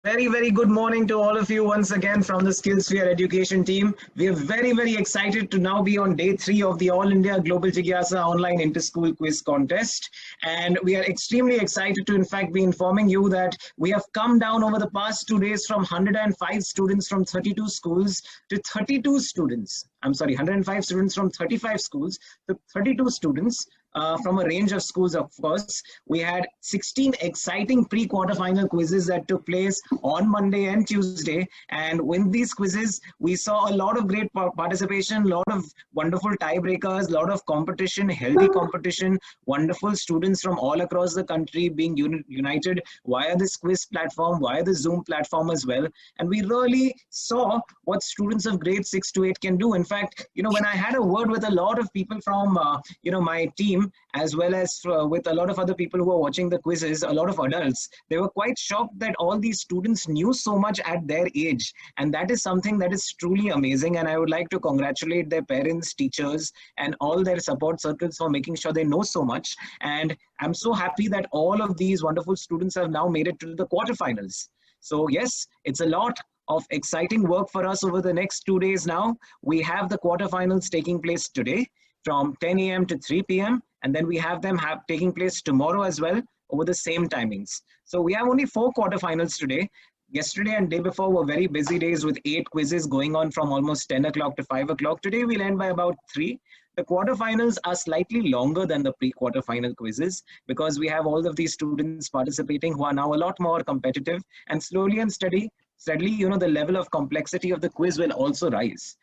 Very good morning to all of you once again from the SkillSphere Education team. We are very excited to now be on day 3 of the All India Global Jigyasa Online Inter-School Quiz Contest. And we are extremely excited to in fact be informing you that we have come down over the past 2 days from 105 students from 32 schools to 32 students. I'm sorry, 105 students from 35 schools to 32 students from a range of schools, of course. We had 16 exciting pre-quarterfinal quizzes that took place on Monday and Tuesday. And with these quizzes, we saw a lot of great participation, a lot of wonderful tiebreakers, a lot of competition, healthy competition, wonderful students from all across the country being united via this quiz platform, via the Zoom platform as well. And we really saw what students of grade 6 to 8 can do. In fact, when I had a word with a lot of people from, my team, as well as with a lot of other people who are watching the quizzes, a lot of adults, they were quite shocked that all these students knew so much at their age. And that is something that is truly amazing. And I would like to congratulate their parents, teachers, and all their support circles for making sure they know so much. And I'm so happy that all of these wonderful students have now made it to the quarterfinals. So yes, it's a lot of exciting work for us over the next 2 days now. We have the quarterfinals taking place today from 10 a.m. to 3 p.m. And then we have them taking place tomorrow as well over the same timings. So we have only 4 quarterfinals today. Yesterday and day before were very busy days with 8 quizzes going on from almost 10 o'clock to 5 o'clock. Today we'll end by about 3. The quarterfinals are slightly longer than the pre-quarterfinal quizzes because we have all of these students participating who are now a lot more competitive, and slowly and steadily, the level of complexity of the quiz will also rise.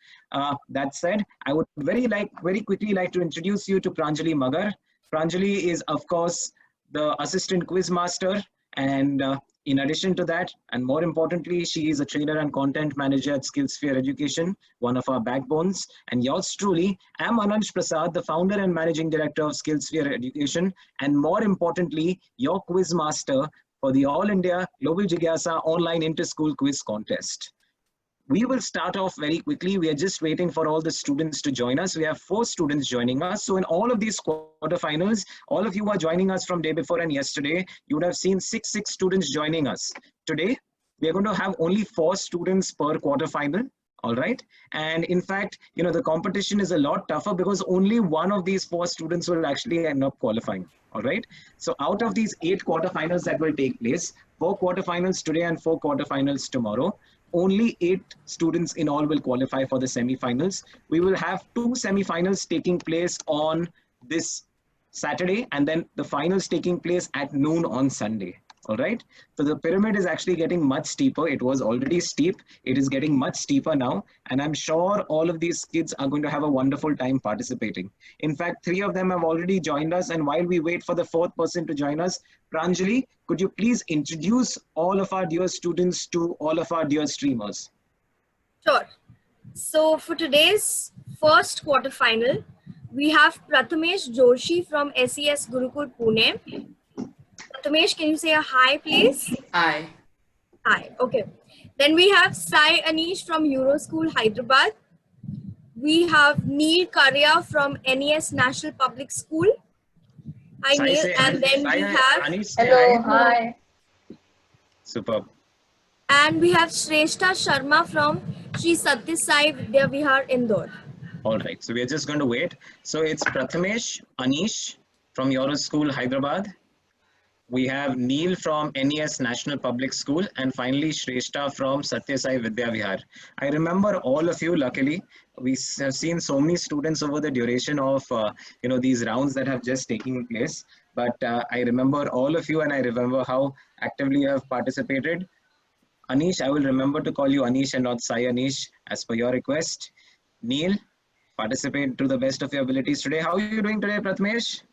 That said, I would very quickly like to introduce you to Pranjali Magar. Pranjali is, of course, the assistant quiz master, and in addition to that, and more importantly, she is a trainer and content manager at SkillSphere Education, one of our backbones. And yours truly, I'm Anansh Prasad, the founder and managing director of SkillSphere Education, and more importantly, your quiz master for the All India Global Jigyasa Online Inter-School Quiz Contest. We will start off very quickly. We are just waiting for all the students to join us. We have 4 students joining us. So in all of these quarterfinals, all of you who are joining us from day before and yesterday, you would have seen 6 students joining us. Today, we are going to have only 4 students per quarterfinal. All right. And in fact, the competition is a lot tougher because only one of these 4 students will actually end up qualifying. All right. So out of these 8 quarterfinals that will take place, 4 quarterfinals today and 4 quarterfinals tomorrow, only 8 students in all will qualify for the semifinals. We will have 2 semifinals taking place on this Saturday, and then the finals taking place at noon on Sunday. All right. So the pyramid is actually getting much steeper. It was already steep. It is getting much steeper now. And I'm sure all of these kids are going to have a wonderful time participating. In fact, 3 of them have already joined us. And while we wait for the 4th person to join us, Pranjali, could you please introduce all of our dear students to all of our dear streamers? Sure. So for today's first quarterfinal, we have Prathamesh Joshi from SES Gurukul Pune. Prathamesh, can you say a hi, please? Hi. Hi. Okay. Then we have Sai Anish from Euroschool Hyderabad. We have Neil Karya from NES National Public School. Hi, Sai, Neil. And then we have Anish, hello, hi. Superb. And we have Shrestha Sharma from Sri Satya Sai Vidya Vihar, Indore. All right, so we're just going to wait. So it's Prathamesh, Anish from Euroschool Hyderabad. We have Neil from NES National Public School, and finally Shrestha from Satya Sai Vidya Vihar. I remember all of you, luckily. We have seen so many students over the duration of these rounds that have just taken place. But I remember all of you, and I remember how actively you have participated. Anish, I will remember to call you Anish and not Sai Anish as per your request. Neil, participate to the best of your abilities today. How are you doing today, Prathamesh?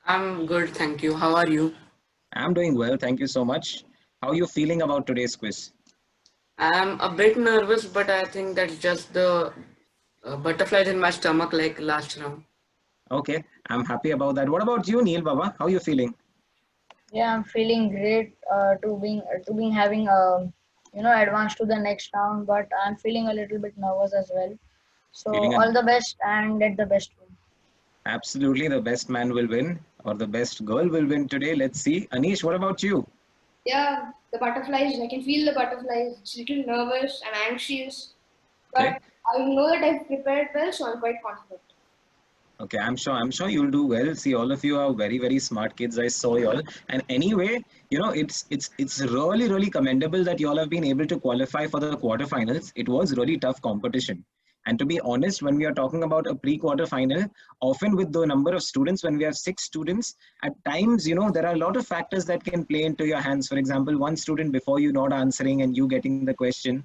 I'm good, thank you. How are you? I'm doing well, thank you so much. How are you feeling about today's quiz? I'm a bit nervous, but I think that's just the butterflies in my stomach like last round. Okay, I'm happy about that. What about you, Neil Baba? How are you feeling? Yeah, I'm feeling great to being having advance to the next round, but I'm feeling a little bit nervous as well. So all the best and let the best win. Absolutely, the best man will win, or the best girl will win today. Let's see. Anish, what about you? Yeah, the butterflies. I can feel the butterflies. It's a little nervous and anxious, Okay. but I know that I've prepared well, so I'm quite confident. Okay, I'm sure you'll do well. See, all of you are very, very smart kids. I saw you all. And anyway, it's really commendable that you all have been able to qualify for the quarterfinals. It was really tough competition. And to be honest, when we are talking about a pre-quarter final, often with the number of students, when we have 6 students, at times, there are a lot of factors that can play into your hands. For example, one student before you not answering and you getting the question,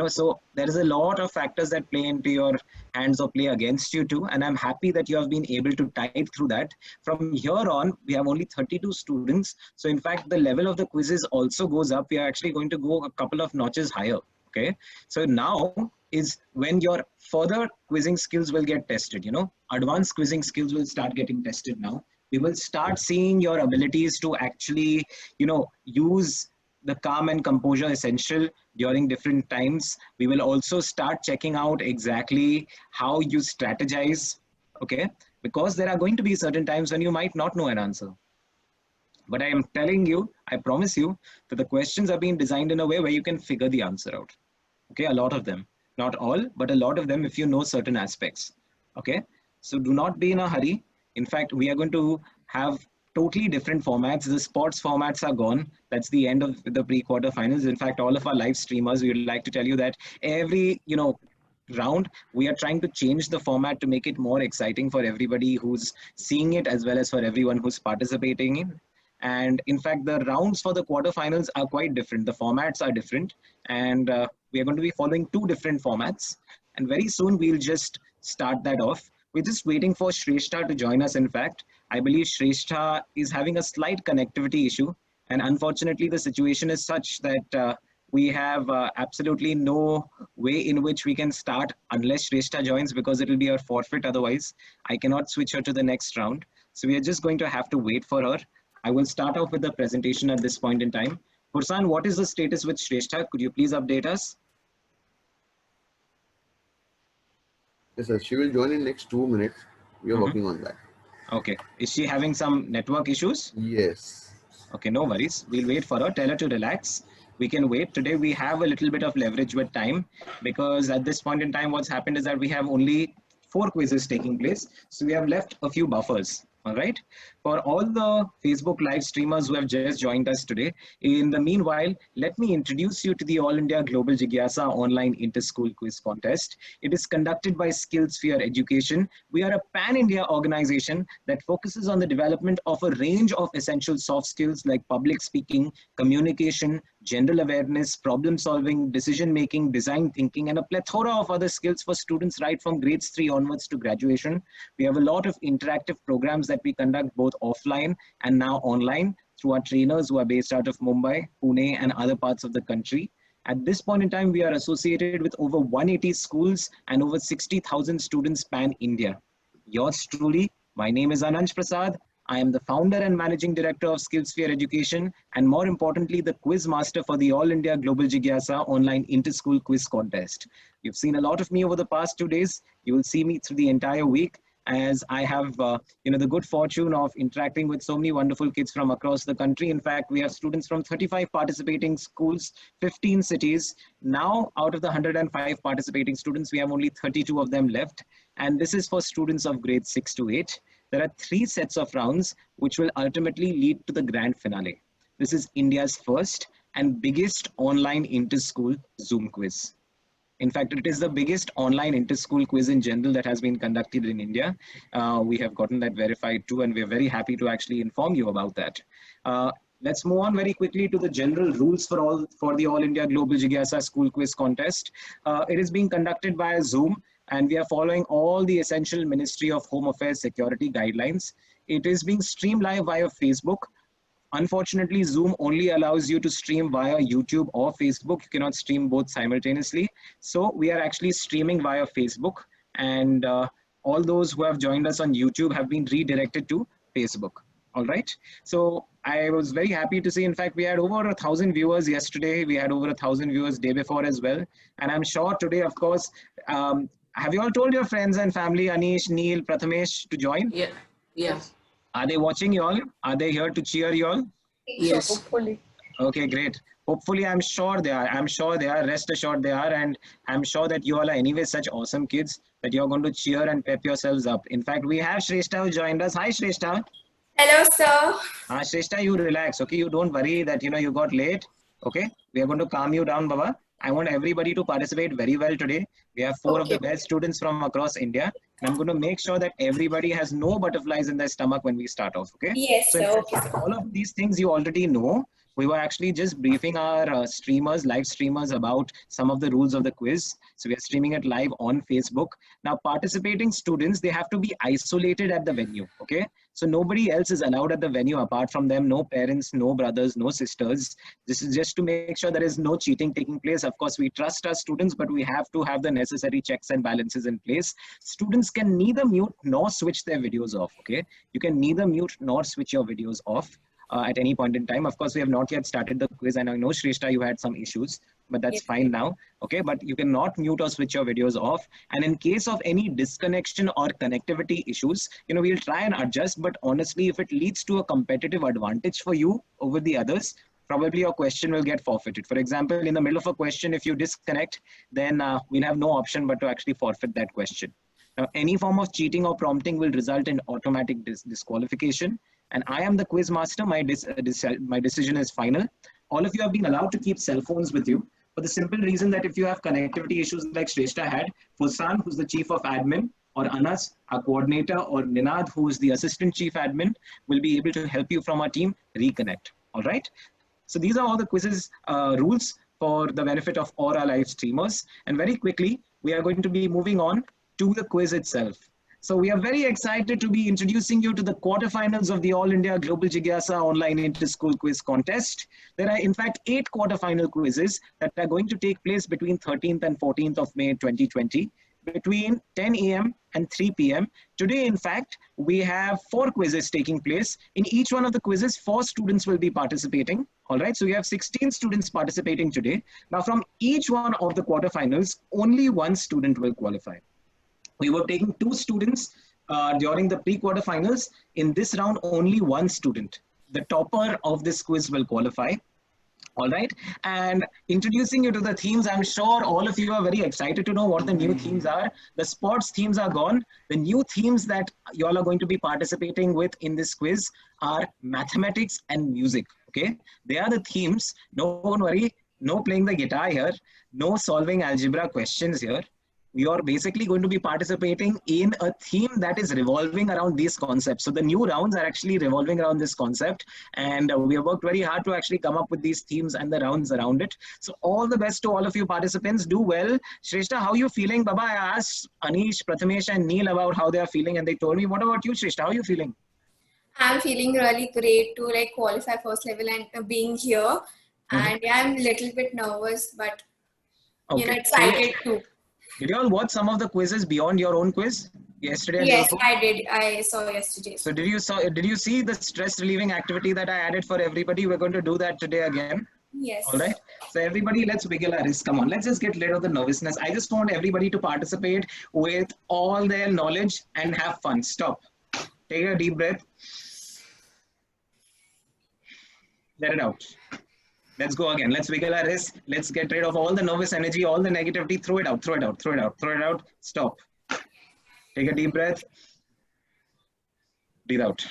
so there is a lot of factors that play into your hands or play against you too. And I'm happy that you have been able to tide through that. From here on, we have only 32 students. So in fact, the level of the quizzes also goes up. We are actually going to go a couple of notches higher. Okay. So now is when your further quizzing skills will get tested. Advanced quizzing skills will start getting tested now. We will start seeing your abilities to actually, use the calm and composure essential during different times. We will also start checking out exactly how you strategize, okay? Because there are going to be certain times when you might not know an answer. But I am telling you, I promise you that the questions are being designed in a way where you can figure the answer out. Okay, a lot of them. Not all, but a lot of them if you know certain aspects. Okay, so do not be in a hurry. In fact, we are going to have totally different formats. The sports formats are gone. That's the end of the pre-quarter finals. In fact, all of our live streamers, we would like to tell you that every, round, we are trying to change the format to make it more exciting for everybody who's seeing it as well as for everyone who's participating in. And in fact, the rounds for the quarterfinals are quite different. The formats are different. And we are going to be following 2 different formats. And very soon we'll just start that off. We're just waiting for Shrestha to join us. In fact, I believe Shrestha is having a slight connectivity issue. And unfortunately, the situation is such that we have absolutely no way in which we can start unless Shrestha joins, because it will be a forfeit otherwise. I cannot switch her to the next round. So we are just going to have to wait for her. I will start off with the presentation at this point in time. Fursan, what is the status with Shrestha? Could you please update us? Yes, sir. She will join in next 2 minutes. We are working on that. Okay. Is she having some network issues? Yes. Okay, no worries. We'll wait for her. Tell her to relax. We can wait. Today we have a little bit of leverage with time, because at this point in time, what's happened is that we have only 4 quizzes taking place. So we have left a few buffers. All right. For all the Facebook live streamers who have just joined us today, in the meanwhile, let me introduce you to the All India Global Jigyasa Online Inter-School Quiz Contest. It is conducted by SkillSphere Education. We are a pan-India organization that focuses on the development of a range of essential soft skills like public speaking, communication, general awareness, problem solving, decision making, design thinking, and a plethora of other skills for students right from grades 3 onwards to graduation. We have a lot of interactive programs that we conduct both offline and now online through our trainers who are based out of Mumbai, Pune, and other parts of the country. At this point in time, we are associated with over 180 schools and over 60,000 students pan-India. Yours truly, my name is Ananj Prasad. I am the founder and managing director of SkillSphere Education, and more importantly, the quiz master for the All India Global Jigyasa Online Inter-School Quiz Contest. You've seen a lot of me over the past 2 days. You will see me through the entire week, as I have the good fortune of interacting with so many wonderful kids from across the country. In fact, we have students from 35 participating schools, 15 cities. Now, out of the 105 participating students, we have only 32 of them left. And this is for students of grades 6 to 8. There are 3 sets of rounds which will ultimately lead to the grand finale. This is India's first and biggest online inter-school Zoom quiz. In fact, it is the biggest online inter-school quiz in general that has been conducted in India. We have gotten that verified too, and we're very happy to actually inform you about that. Let's move on very quickly to the general rules for the All India Global Jigyasa School Quiz Contest. It is being conducted via Zoom, and we are following all the essential Ministry of Home Affairs security guidelines. It is being streamed live via Facebook. Unfortunately, Zoom only allows you to stream via YouTube or Facebook. You cannot stream both simultaneously. So we are actually streaming via Facebook, and all those who have joined us on YouTube have been redirected to Facebook. All right. So I was very happy to see, in fact, we had over 1,000 viewers yesterday. We had over 1,000 viewers day before as well. And I'm sure today, of course, have you all told your friends and family, Anish, Neil, Prathamesh, to join? Yeah. Are they watching you all? Are they here to cheer you all? Yes. Hopefully. Okay, great. Hopefully, I'm sure they are. I'm sure they are. Rest assured they are. And I'm sure that you all are anyway such awesome kids that you're going to cheer and pep yourselves up. In fact, we have Shrestha who joined us. Hi, Shrestha. Hello, sir. Shrestha, you relax. Okay, you don't worry that you got late. Okay, we are going to calm you down, Baba. I want everybody to participate very well today. We have four of the best students from across India. And I'm going to make sure that everybody has no butterflies in their stomach when we start off. Okay. Yes, So sir. in fact, Okay, sir. all of these things you already know. We were actually just briefing our streamers, live streamers, about some of the rules of the quiz. So we are streaming it live on Facebook. Now, participating students, they have to be isolated at the venue, okay? So nobody else is allowed at the venue apart from them, no parents, no brothers, no sisters. This is just to make sure there is no cheating taking place. Of course, we trust our students, but we have to have the necessary checks and balances in place. Students can neither mute nor switch their videos off, okay? You can neither mute nor switch your videos off. At any point in time. Of course, we have not yet started the quiz, and I know Shrestha, you had some issues, but that's fine now. Okay, but you cannot mute or switch your videos off. And in case of any disconnection or connectivity issues, we'll try and adjust. But honestly, if it leads to a competitive advantage for you over the others, probably your question will get forfeited. For example, in the middle of a question, if you disconnect, then we'll have no option but to actually forfeit that question. Now, any form of cheating or prompting will result in automatic disqualification. And I am the quiz master. My decision is final. All of you have been allowed to keep cell phones with you for the simple reason that if you have connectivity issues like Shrestha had, Fursan, who's the chief of admin, or Anas, our coordinator, or Ninad, who is the assistant chief admin, will be able to help you from our team reconnect. All right. So these are all the quizzes rules for the benefit of all our live streamers. And very quickly, we are going to be moving on to the quiz itself. So we are very excited to be introducing you to the quarterfinals of the All India Global Jigyasa Online Inter-School Quiz Contest. There are in fact 8 quarterfinal quizzes that are going to take place between 13th and 14th of May 2020 between 10 a.m. and 3 p.m. Today, in fact, we have 4 quizzes taking place. In each one of the quizzes, 4 students will be participating. All right, so we have 16 students participating today. Now, from each one of the quarterfinals, only 1 student will qualify. We were taking 2 students during the pre-quarterfinals. In this round, only 1 student, the topper of this quiz, will qualify. All right. And introducing you to the themes, I'm sure all of you are very excited to know what the new themes are. The sports themes are gone. The new themes that you all are going to be participating with in this quiz are mathematics and music. Okay. They are the themes. Don't worry. No playing the guitar here. No solving algebra questions here. We are basically going to be participating in a theme that is revolving around these concepts. So the new rounds are actually revolving around this concept, and we have worked very hard to actually come up with these themes and the rounds around it. So all the best to all of you participants. Do well. Shrestha, how are you feeling? Baba, I asked Anish, Prathamesh and Neil about how they are feeling, and they told me. What about you, Shrestha? How are you feeling? I'm feeling really great to qualify first level and being here. And yeah, I'm a little bit nervous, but excited too. Did you all watch some of the quizzes beyond your own quiz yesterday? Yes, I did. I saw yesterday. So did you see the stress relieving activity that I added for everybody? We're going to do that today again. Yes. All right. So everybody, let's wiggle our wrists. Come on, let's just get rid of the nervousness. I just want everybody to participate with all their knowledge and have fun. Stop. Take a deep breath. Let it out. Let's go again. Let's wiggle our wrists. Let's get rid of all the nervous energy, all the negativity. Throw it out, throw it out, throw it out, throw it out. Stop. Take a deep breath. Breathe out.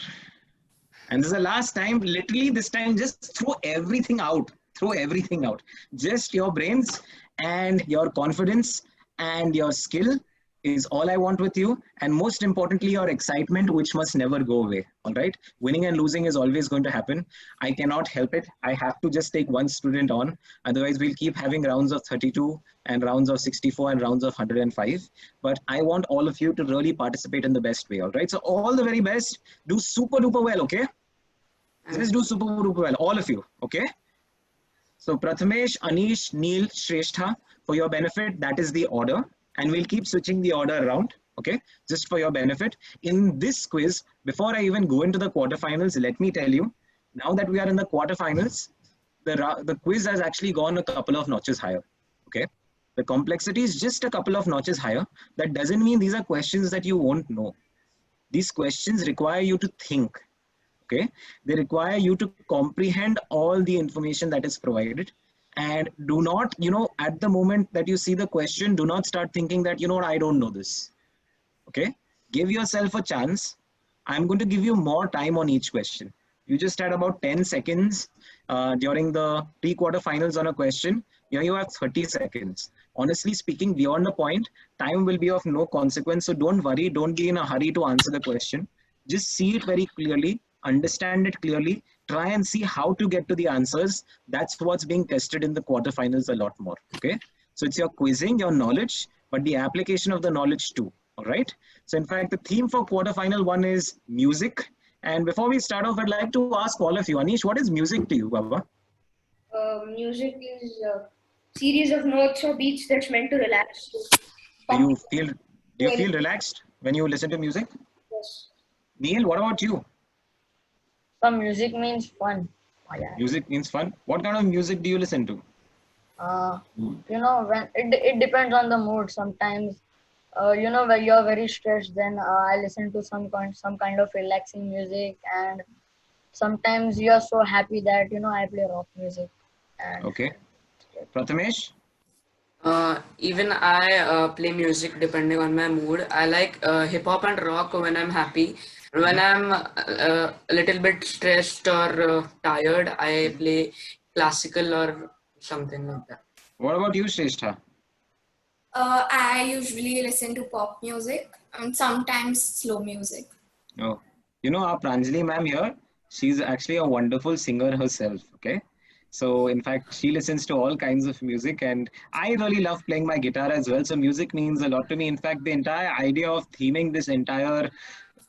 And this is the last time. Literally this time, just throw everything out. Throw everything out. Just your brains and your confidence and your skill is all I want with you. And most importantly, your excitement, which must never go away. All right. Winning and losing is always going to happen. I cannot help it. I have to just take 1 student on. Otherwise, we'll keep having rounds of 32 and rounds of 64 and rounds of 105. But I want all of you to really participate in the best way. All right. So all the very best. Do super duper well. Okay. Just do super duper well. All of you. Okay. So Prathamesh, Anish, Neil, Shrestha, for your benefit, that is the order. And we'll keep switching the order around, okay? Just for your benefit. In this quiz, before I even go into the quarterfinals, let me tell you, now that we are in the quarterfinals, the quiz has actually gone a couple of notches higher, okay? The complexity is just a couple of notches higher. That doesn't mean these are questions that you won't know. These questions require you to think, Okay, they require you to comprehend all the information that is provided, and do not, at the moment that you see the question, do not start thinking that, what, I don't know this. Okay, give yourself a chance. I'm going to give you more time on each question. You just had about 10 seconds during the pre-quarterfinals on a question. Here you have 30 seconds. Honestly speaking, beyond the point, time will be of no consequence. So don't worry, don't be in a hurry to answer the question. Just see it very clearly, understand it clearly, try and see how to get to the answers. That's what's being tested in the quarterfinals a lot more. Okay, so it's your quizzing, your knowledge, but the application of the knowledge too. All right. So in fact, the theme for quarterfinal 1 is music. And before we start off, I'd like to ask all of you, Anish, what is music to you, Baba? Music is a series of notes or beats that's meant to relax. Do you feel relaxed when you listen to music? Yes. Neil, what about you? Some music means fun. Music means fun. What kind of music do you listen to? When it depends on the mood. Sometimes, when you're very stressed, then I listen to some kind of relaxing music, and sometimes you're so happy that I play rock music. And Okay. Prathamesh? Even I play music depending on my mood. I like hip hop and rock when I'm happy. When I'm a little bit stressed or tired, I play classical or something like that. What about you, Shrestha? I usually listen to pop music and sometimes slow music. Oh, our Pranjali ma'am here, she's actually a wonderful singer herself. Okay. So in fact, she listens to all kinds of music, and I really love playing my guitar as well. So music means a lot to me. In fact, the entire idea of theming this entire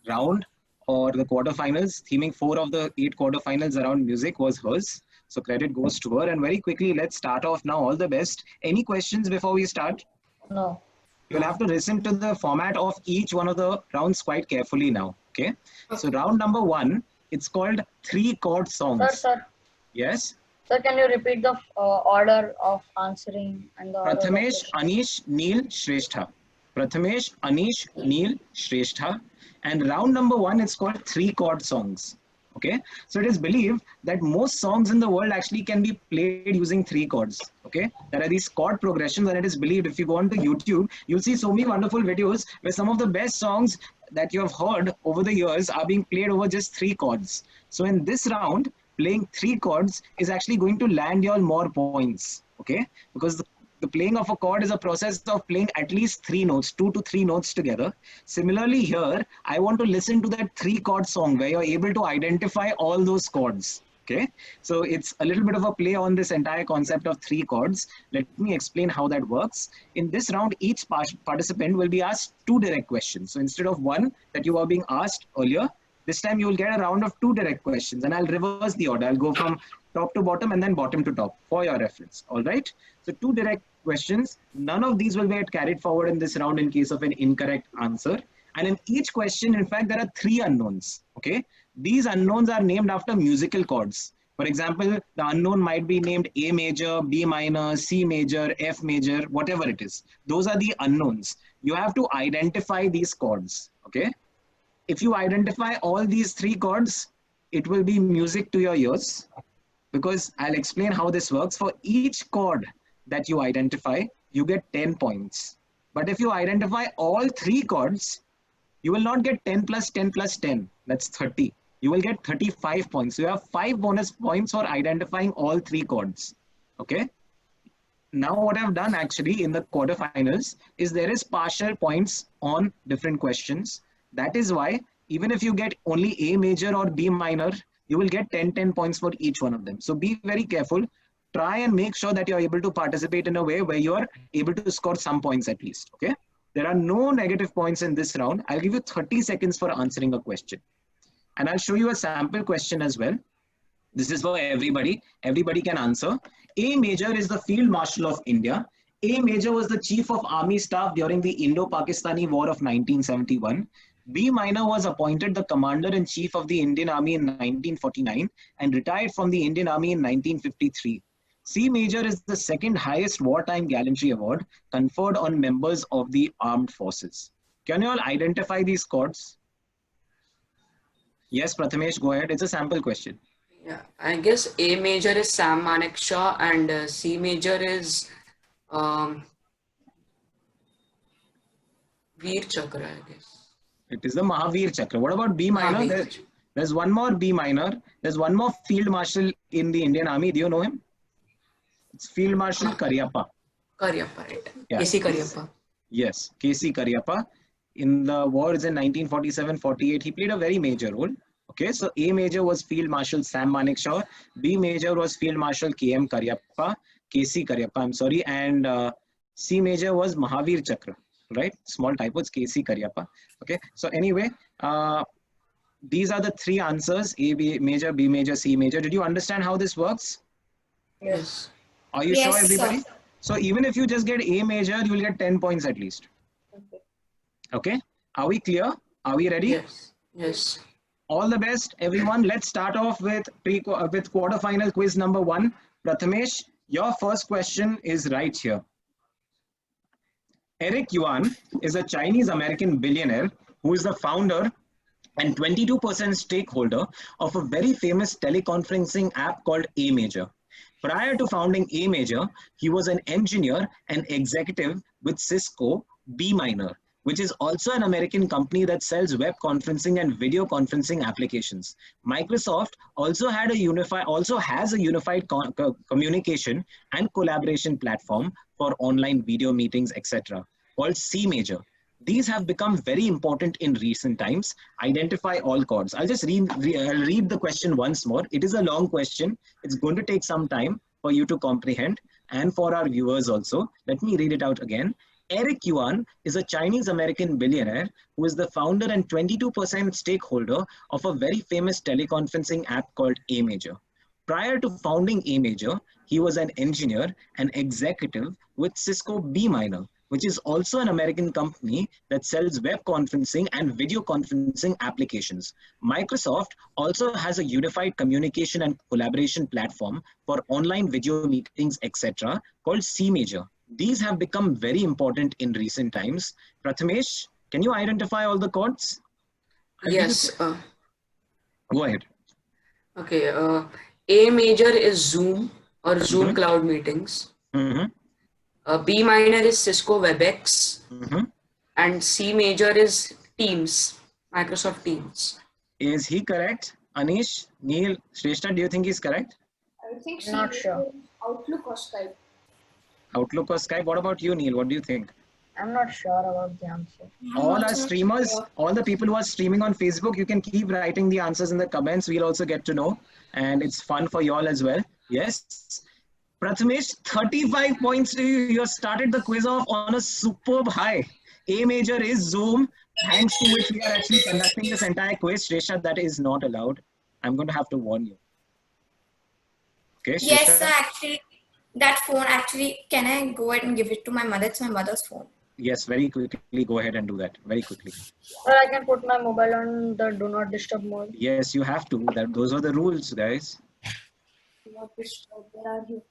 round or the quarterfinals, theming 4 of the 8 quarterfinals around music was hers. So credit goes to her. And very quickly, let's start off now. All the best. Any questions before we start? No. You'll have to listen to the format of each one of the rounds quite carefully now. Okay. So round number 1, it's called 3 chord songs. Sir. Yes. Sir, can you repeat the order of answering and the order Prathamesh, of Anish, Neil, Shrestha. Prathamesh, Anish, Neil, Shrestha. And round number 1 is called 3 chord songs. Okay. So it is believed that most songs in the world actually can be played using 3 chords. Okay. There are these chord progressions, and it is believed, if you go onto YouTube, you'll see so many wonderful videos where some of the best songs that you have heard over the years are being played over just 3 chords. So in this round, playing 3 chords is actually going to land you all more points. Okay. Because the playing of a chord is a process of playing at least 3 notes, 2 to 3 notes together. Similarly here, I want to listen to that 3 chord song where you're able to identify all those chords. Okay, so it's a little bit of a play on this entire concept of 3 chords. Let me explain how that works. In this round, each participant will be asked 2 direct questions. So instead of 1 that you were being asked earlier, this time you will get a round of 2 direct questions, and I'll reverse the order. I'll go from top to bottom and then bottom to top for your reference. All right. So 2 direct questions. None of these will get carried forward in this round in case of an incorrect answer. And in each question, in fact, there are 3 unknowns. Okay. These unknowns are named after musical chords. For example, the unknown might be named A major, B minor, C major, F major, whatever it is. Those are the unknowns. You have to identify these chords. Okay. If you identify all these 3 chords, it will be music to your ears, because I'll explain how this works. For each chord that you identify, you get 10 points. But if you identify all 3 chords, you will not get 10 plus 10 plus 10. That's 30. You will get 35 points. So you have 5 bonus points for identifying all 3 chords. Okay. Now what I've done actually in the quarterfinals is there is partial points on different questions. That is why even if you get only A major or B minor, you will get 10 points for each one of them. So be very careful. Try and make sure that you're able to participate in a way where you are able to score some points at least. Okay. There are no negative points in this round. I'll give you 30 seconds for answering a question. And I'll show you a sample question as well. This is for everybody. Everybody can answer. A major is the Field Marshal of India. A major was the Chief of Army Staff during the Indo-Pakistani War of 1971. B minor was appointed the Commander-in-Chief of the Indian Army in 1949 and retired from the Indian Army in 1953. C major is the second highest wartime gallantry award conferred on members of the armed forces. Can you all identify these chords? Yes, Prathamesh, go ahead. It's a sample question. Yeah, I guess A major is Sam Manekshaw and C major is um, Veer Chakra, I guess. It is the Mahavir Chakra. What about B minor? Mahavir. There's one more B minor. There's one more Field Marshal in the Indian Army. Do you know him? It's Field Marshal Cariappa. Cariappa, right? Yeah. KC Cariappa. Yes, KC Cariappa. In the wars in 1947-48, he played a very major role. Okay, so A major was Field Marshal Sam Manekshaw. B major was Field Marshal KM Cariappa, KC Cariappa, I'm sorry. And C major was Mahavir Chakra, right? Small typos, KC Cariappa. Okay, so anyway, these are the three answers: A B major, B major, C major. Did you understand how this works? Yes. Are you Yes, sure, sir. everybody? So even if you just get A major, you will get 10 points at least. Okay, are we clear? Are we ready? Yes. Yes. All the best, everyone. Let's start off with quarterfinal quiz number 1. Prathamesh, your first question is right here. Eric Yuan is a Chinese-American billionaire who is the founder and 22% stakeholder of a very famous teleconferencing app called A Major. Prior to founding A Major, he was an engineer and executive with Cisco B Minor, which is also an American company that sells web conferencing and video conferencing applications. Microsoft also has a unified communication and collaboration platform for online video meetings, etc., called C Major. These have become very important in recent times. Identify all chords. I'll just read the question once more. It is a long question. It's going to take some time for you to comprehend and for our viewers also. Let me read it out again. Eric Yuan is a Chinese-American billionaire who is the founder and 22% stakeholder of a very famous teleconferencing app called A Major. Prior to founding A Major, he was an engineer and executive with Cisco B Minor, which is also an American company that sells web conferencing and video conferencing applications. Microsoft also has a unified communication and collaboration platform for online video meetings, etc., called C Major. These have become very important in recent times. Prathamesh, can you identify all the chords? Yes. Go ahead. Okay. A major is Zoom or Zoom Cloud Meetings. B minor is Cisco WebEx. And C major is Teams, Microsoft Teams. Is he correct? Anish, Neil, Shrestha, do you think he's correct? I think Not sure. Outlook or Skype. Outlook or Skype? What about you, Neil? What do you think? I'm not sure about the answer. All our streamers, all the people who are streaming on Facebook, you can keep writing the answers in the comments. We'll also get to know. And it's fun for you all as well. Yes. Prathamesh, 35 points to you. You have started the quiz off on a superb high. A major is Zoom, thanks to which we are actually conducting this entire quiz. Shrestha, that is not allowed. I'm going to have to warn you. Okay, Yes, sir, actually, that phone actually, can I go ahead and give it to my mother? It's my mother's phone. Yes, very quickly. Go ahead and do that. Very quickly. Or I can put my mobile on the do not disturb mode. Yes, you have to. Those are the rules, guys. Not disturb. Where are you?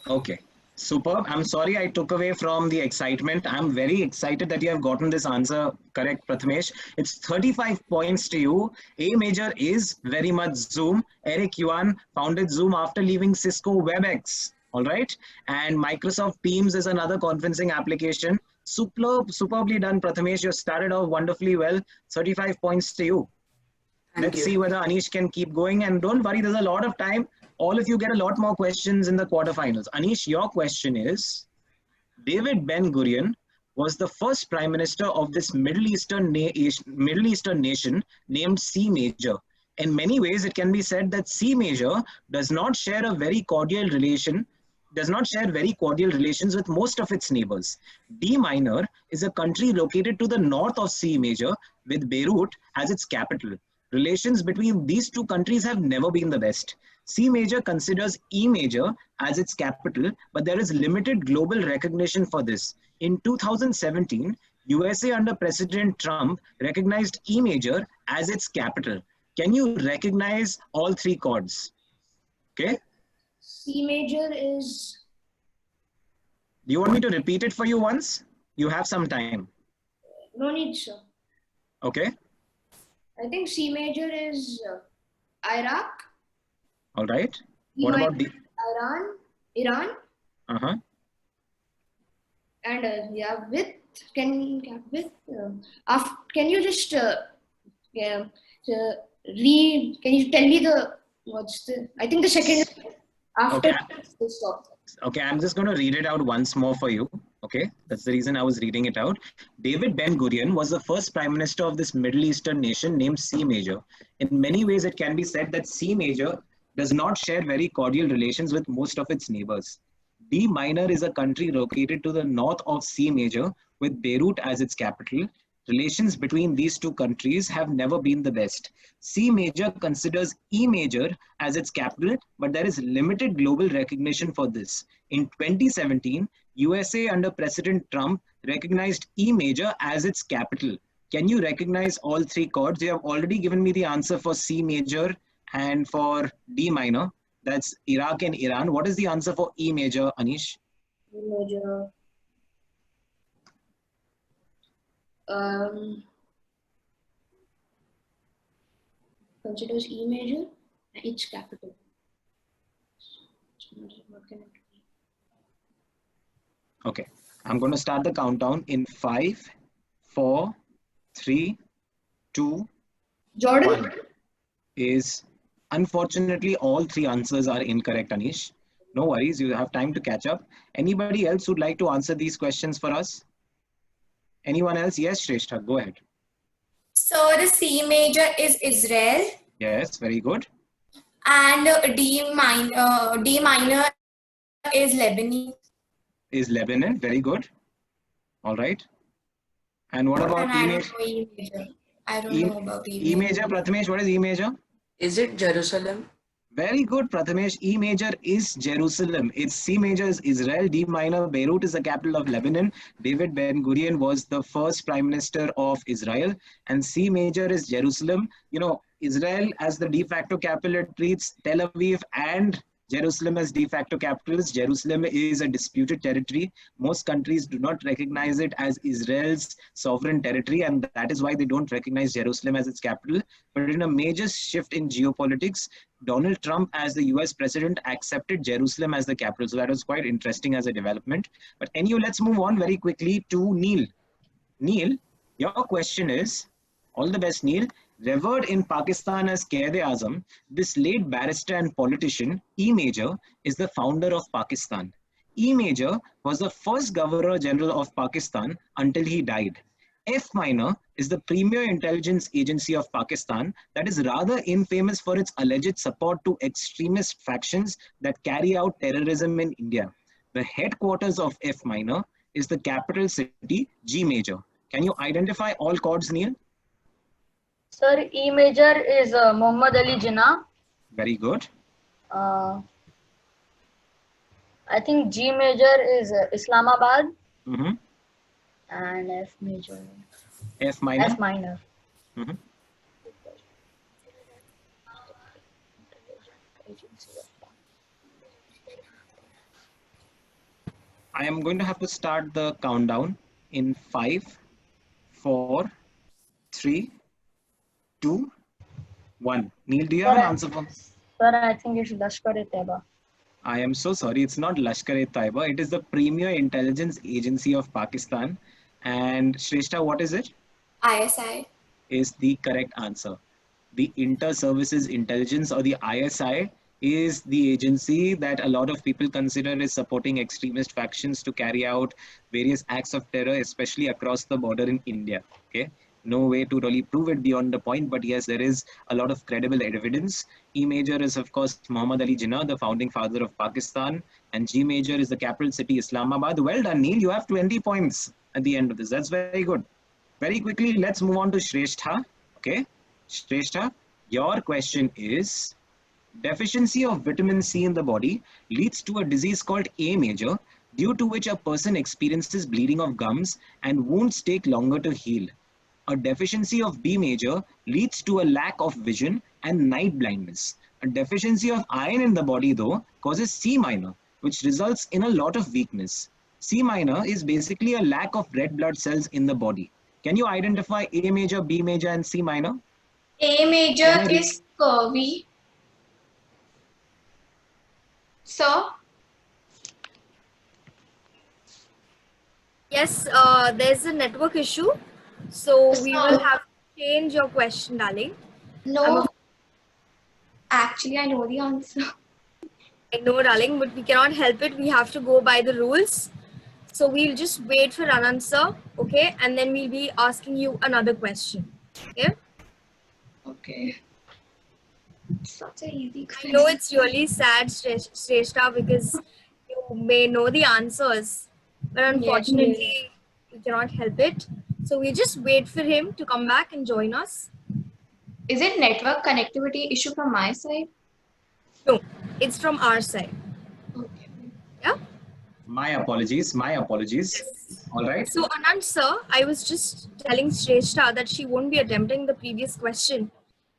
Okay, superb. I'm sorry I took away from the excitement. I'm very excited that you have gotten this answer correct, Prathamesh. It's 35 points to you. A major is very much Zoom. Eric Yuan founded Zoom after leaving Cisco WebEx. All right. And Microsoft Teams is another conferencing application. Superbly done, Prathamesh. You started off wonderfully well. 35 points to you. Let's see whether Anish can keep going. And don't worry, there's a lot of time. All of you get a lot more questions in the quarterfinals. Anish, your question is, David Ben-Gurion was the first prime minister of this Middle Eastern nation named C Major. In many ways, it can be said that C Major does not share very cordial relations with most of its neighbors. B Minor is a country located to the north of C Major, with Beirut as its capital. Relations between these two countries have never been the best. C Major considers E Major as its capital, but there is limited global recognition for this. In 2017, USA under President Trump recognized E Major as its capital. Can you recognize all three chords? Okay. C major is. Do you want me to repeat it for you once? You have some time. No need, sir. Okay. I think C major is Iraq. All right. E What minor about D? Iran. Uh-huh. And can you just read? Can you tell me I think the second after Okay. this stop. Okay, I'm just going to read it out once more for you. Okay, that's the reason I was reading it out. David Ben-Gurion was the first prime minister of this Middle Eastern nation named C Major. In many ways, it can be said that C Major does not share very cordial relations with most of its neighbors. D Minor is a country located to the north of C Major with Beirut as its capital. Relations between these two countries have never been the best. C Major considers E Major as its capital, but there is limited global recognition for this. In 2017, USA under President Trump recognized E Major as its capital. Can you recognize all three chords? You have already given me the answer for C Major and for D Minor. That's Iraq and Iran. What is the answer for E Major, Anish? E major. Considers E major its capital. What can it be? Okay, I'm going to start the countdown in 5, 4, 3, 2, Jordan. 1. Is unfortunately all three answers are incorrect, Anish. No worries, you have time to catch up. Anybody else would like to answer these questions for us? Anyone else? Yes, Shrestha, go ahead. So the C major is Israel, Yes, very good. and D minor is Lebanon. Is Lebanon, very good. All right. And what about And I E don't major? know E major. I don't E, know about E major, Prathamesh, what is E major? Is it Jerusalem? Very good, Prathamesh. E major is Jerusalem. Its C major is Israel. D minor, Beirut is the capital of Lebanon. David Ben-Gurion was the first prime minister of Israel. And C major is Jerusalem. You know, Israel as the de facto capital, it treats Tel Aviv and Jerusalem as de facto capitals. Jerusalem is a disputed territory. Most countries do not recognize it as Israel's sovereign territory, and that is why they don't recognize Jerusalem as its capital. But in a major shift in geopolitics, Donald Trump, as the US president, accepted Jerusalem as the capital. So that was quite interesting as a development. But anyway, let's move on very quickly to Neil. Neil, your question is, all the best, Neil. Revered in Pakistan as Quaid-e-Azam, this late barrister and politician, E Major, is the founder of Pakistan. E Major was the first Governor General of Pakistan until he died. F Minor is the premier intelligence agency of Pakistan that is rather infamous for its alleged support to extremist factions that carry out terrorism in India. The headquarters of F Minor is the capital city, G Major. Can you identify all chords, Neil? Sir, E major is Muhammad Ali Jinnah. Very good. I think G major is Islamabad. Mm-hmm. And F major. F minor. F minor. Mm-hmm. I am going to have to start the countdown in 5, 4, 3, 2, 1. Neil, do you have an answer for? Sir, I think it's Lashkar-e-Taiba. I am so sorry. It's not Lashkar-e-Taiba. It is the premier intelligence agency of Pakistan. And Shrestha, what is it? ISI. Is the correct answer. The Inter-Services Intelligence, or the ISI, is the agency that a lot of people consider is supporting extremist factions to carry out various acts of terror, especially across the border in India. Okay. No way to really prove it beyond the point, but yes, there is a lot of credible evidence. E major is, of course, Muhammad Ali Jinnah, the founding father of Pakistan, and G major is the capital city, Islamabad. Well done, Neil. You have 20 points at the end of this. That's very good. Very quickly, let's move on to Shrestha. Okay, Shrestha, your question is, deficiency of vitamin C in the body leads to a disease called A major, due to which a person experiences bleeding of gums and wounds take longer to heal. A deficiency of B major leads to a lack of vision and night blindness. A deficiency of iron in the body, though, causes C minor, which results in a lot of weakness. C minor is basically a lack of red blood cells in the body. Can you identify A major, B major, and C minor? A major is scurvy. Sir? Yes, there's a network issue. So we will have to change your question, darling. No. Actually, I know the answer. I know, darling, but we cannot help it. We have to go by the rules. So we'll just wait for an answer, okay? And then we'll be asking you another question, okay? Okay. Such a easy I question. know it's really sad, Shrestha, because you may know the answers, but unfortunately, we cannot help it. So we just wait for him to come back and join us. Is it network connectivity issue from my side? No, it's from our side. Okay. Yeah? My apologies. My apologies. All right. So Anand sir, I was just telling Shrestha that she won't be attempting the previous question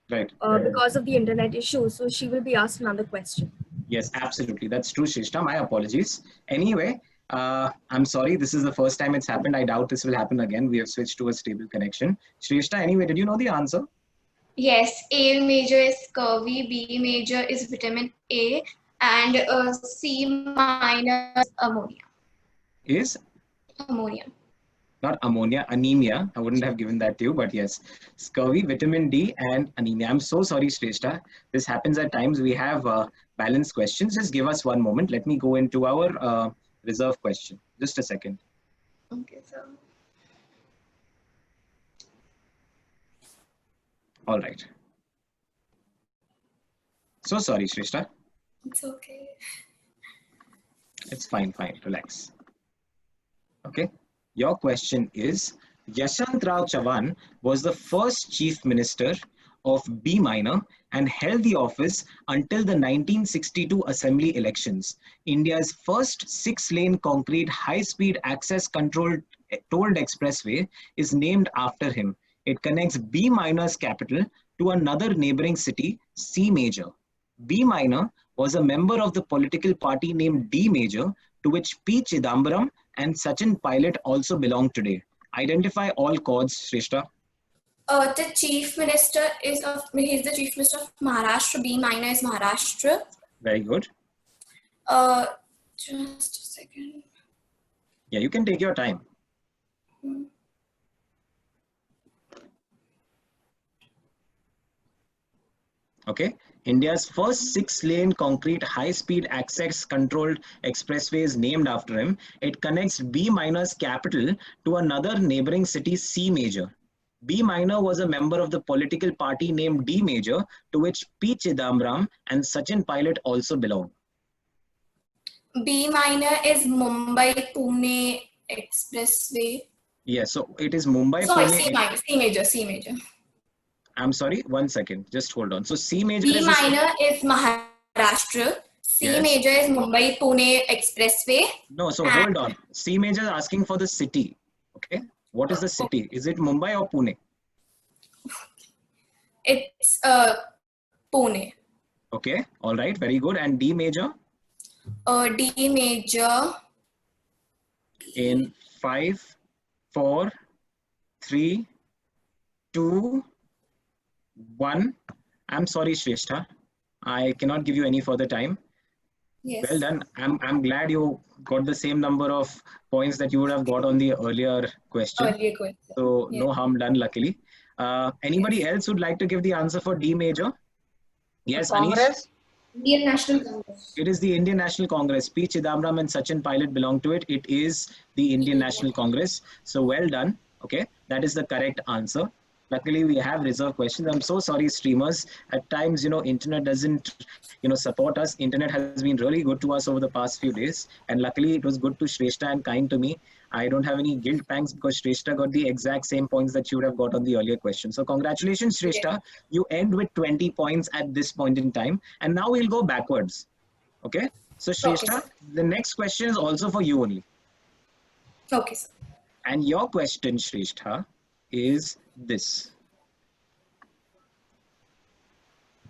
Right. because of the internet issue. So she will be asked another question. Yes, absolutely. That's true, Shrestha. My apologies. Anyway, I'm sorry. This is the first time it's happened. I doubt this will happen again. We have switched to a stable connection. Shrestha, anyway, did you know the answer? Yes, A major is scurvy, B major is vitamin A, and C minor is ammonia. Is Ammonia. not ammonia, anemia. I wouldn't have given that to you, but yes, scurvy, vitamin D, and anemia. I'm so sorry, Shrestha. This happens at times. We have balanced questions. Just give us one moment. Let me go into our reserve question. Just a second. Okay, so All right. So sorry, Shrestha. it's okay. It's fine, fine. Relax. Okay. Your question is, Yashwant Rao Chavan was the first chief minister of B minor and held the office until the 1962 assembly elections. India's first 6-lane concrete high-speed access controlled tolled expressway is named after him. It connects B minor's capital to another neighboring city, C major. B minor was a member of the political party named D major, to which P. Chidambaram and Sachin Pilot also belong today. Identify all chords, Shrestha. The chief minister he's the chief minister of Maharashtra. B minor is Maharashtra. Very good. Just a second. Yeah, you can take your time. Okay. India's first 6-lane concrete high-speed access controlled expressway is named after him. It connects B minor's capital to another neighboring city, C major. B minor was a member of the political party named D major, to which P. Chidambaram and Sachin Pilot also belong. B minor is Mumbai Pune Expressway. Yes, so it is Mumbai. Sorry, Pune. C minor, C major, C major. I'm sorry, 1 second. Just hold on. So C major B is minor is Maharashtra. C Yes. major is Mumbai Pune Expressway. No, so hold on. C major is asking for the city. Okay. What is the city? Is it Mumbai or Pune? It's Pune. Okay. All right. Very good. And D major? D major. In 5, 4, 3, 2, 1. I'm sorry, Shrestha. I cannot give you any further time. Yes. Well done. I'm glad you got the same number of points that you would have got on the earlier question. Earlier question. So Yeah. no harm done, luckily. Anybody else would like to give the answer for D major? Yes, Anish. Congress? Indian National Congress. It is the Indian National Congress. P. Chidambaram and Sachin Pilot belong to it. It is the Indian National Congress. So well done. Okay, that is the correct answer. Luckily, we have reserved questions. I'm so sorry, streamers. At times, internet doesn't, support us. Internet has been really good to us over the past few days. And luckily, it was good to Shrestha and kind to me. I don't have any guilt pangs because Shrestha got the exact same points that you would have got on the earlier question. So congratulations, Shrestha. You end with 20 points at this point in time. And now we'll go backwards. Okay? So Shrestha, the next question is also for you only. Okay, sir. And your question, Shrestha, is this.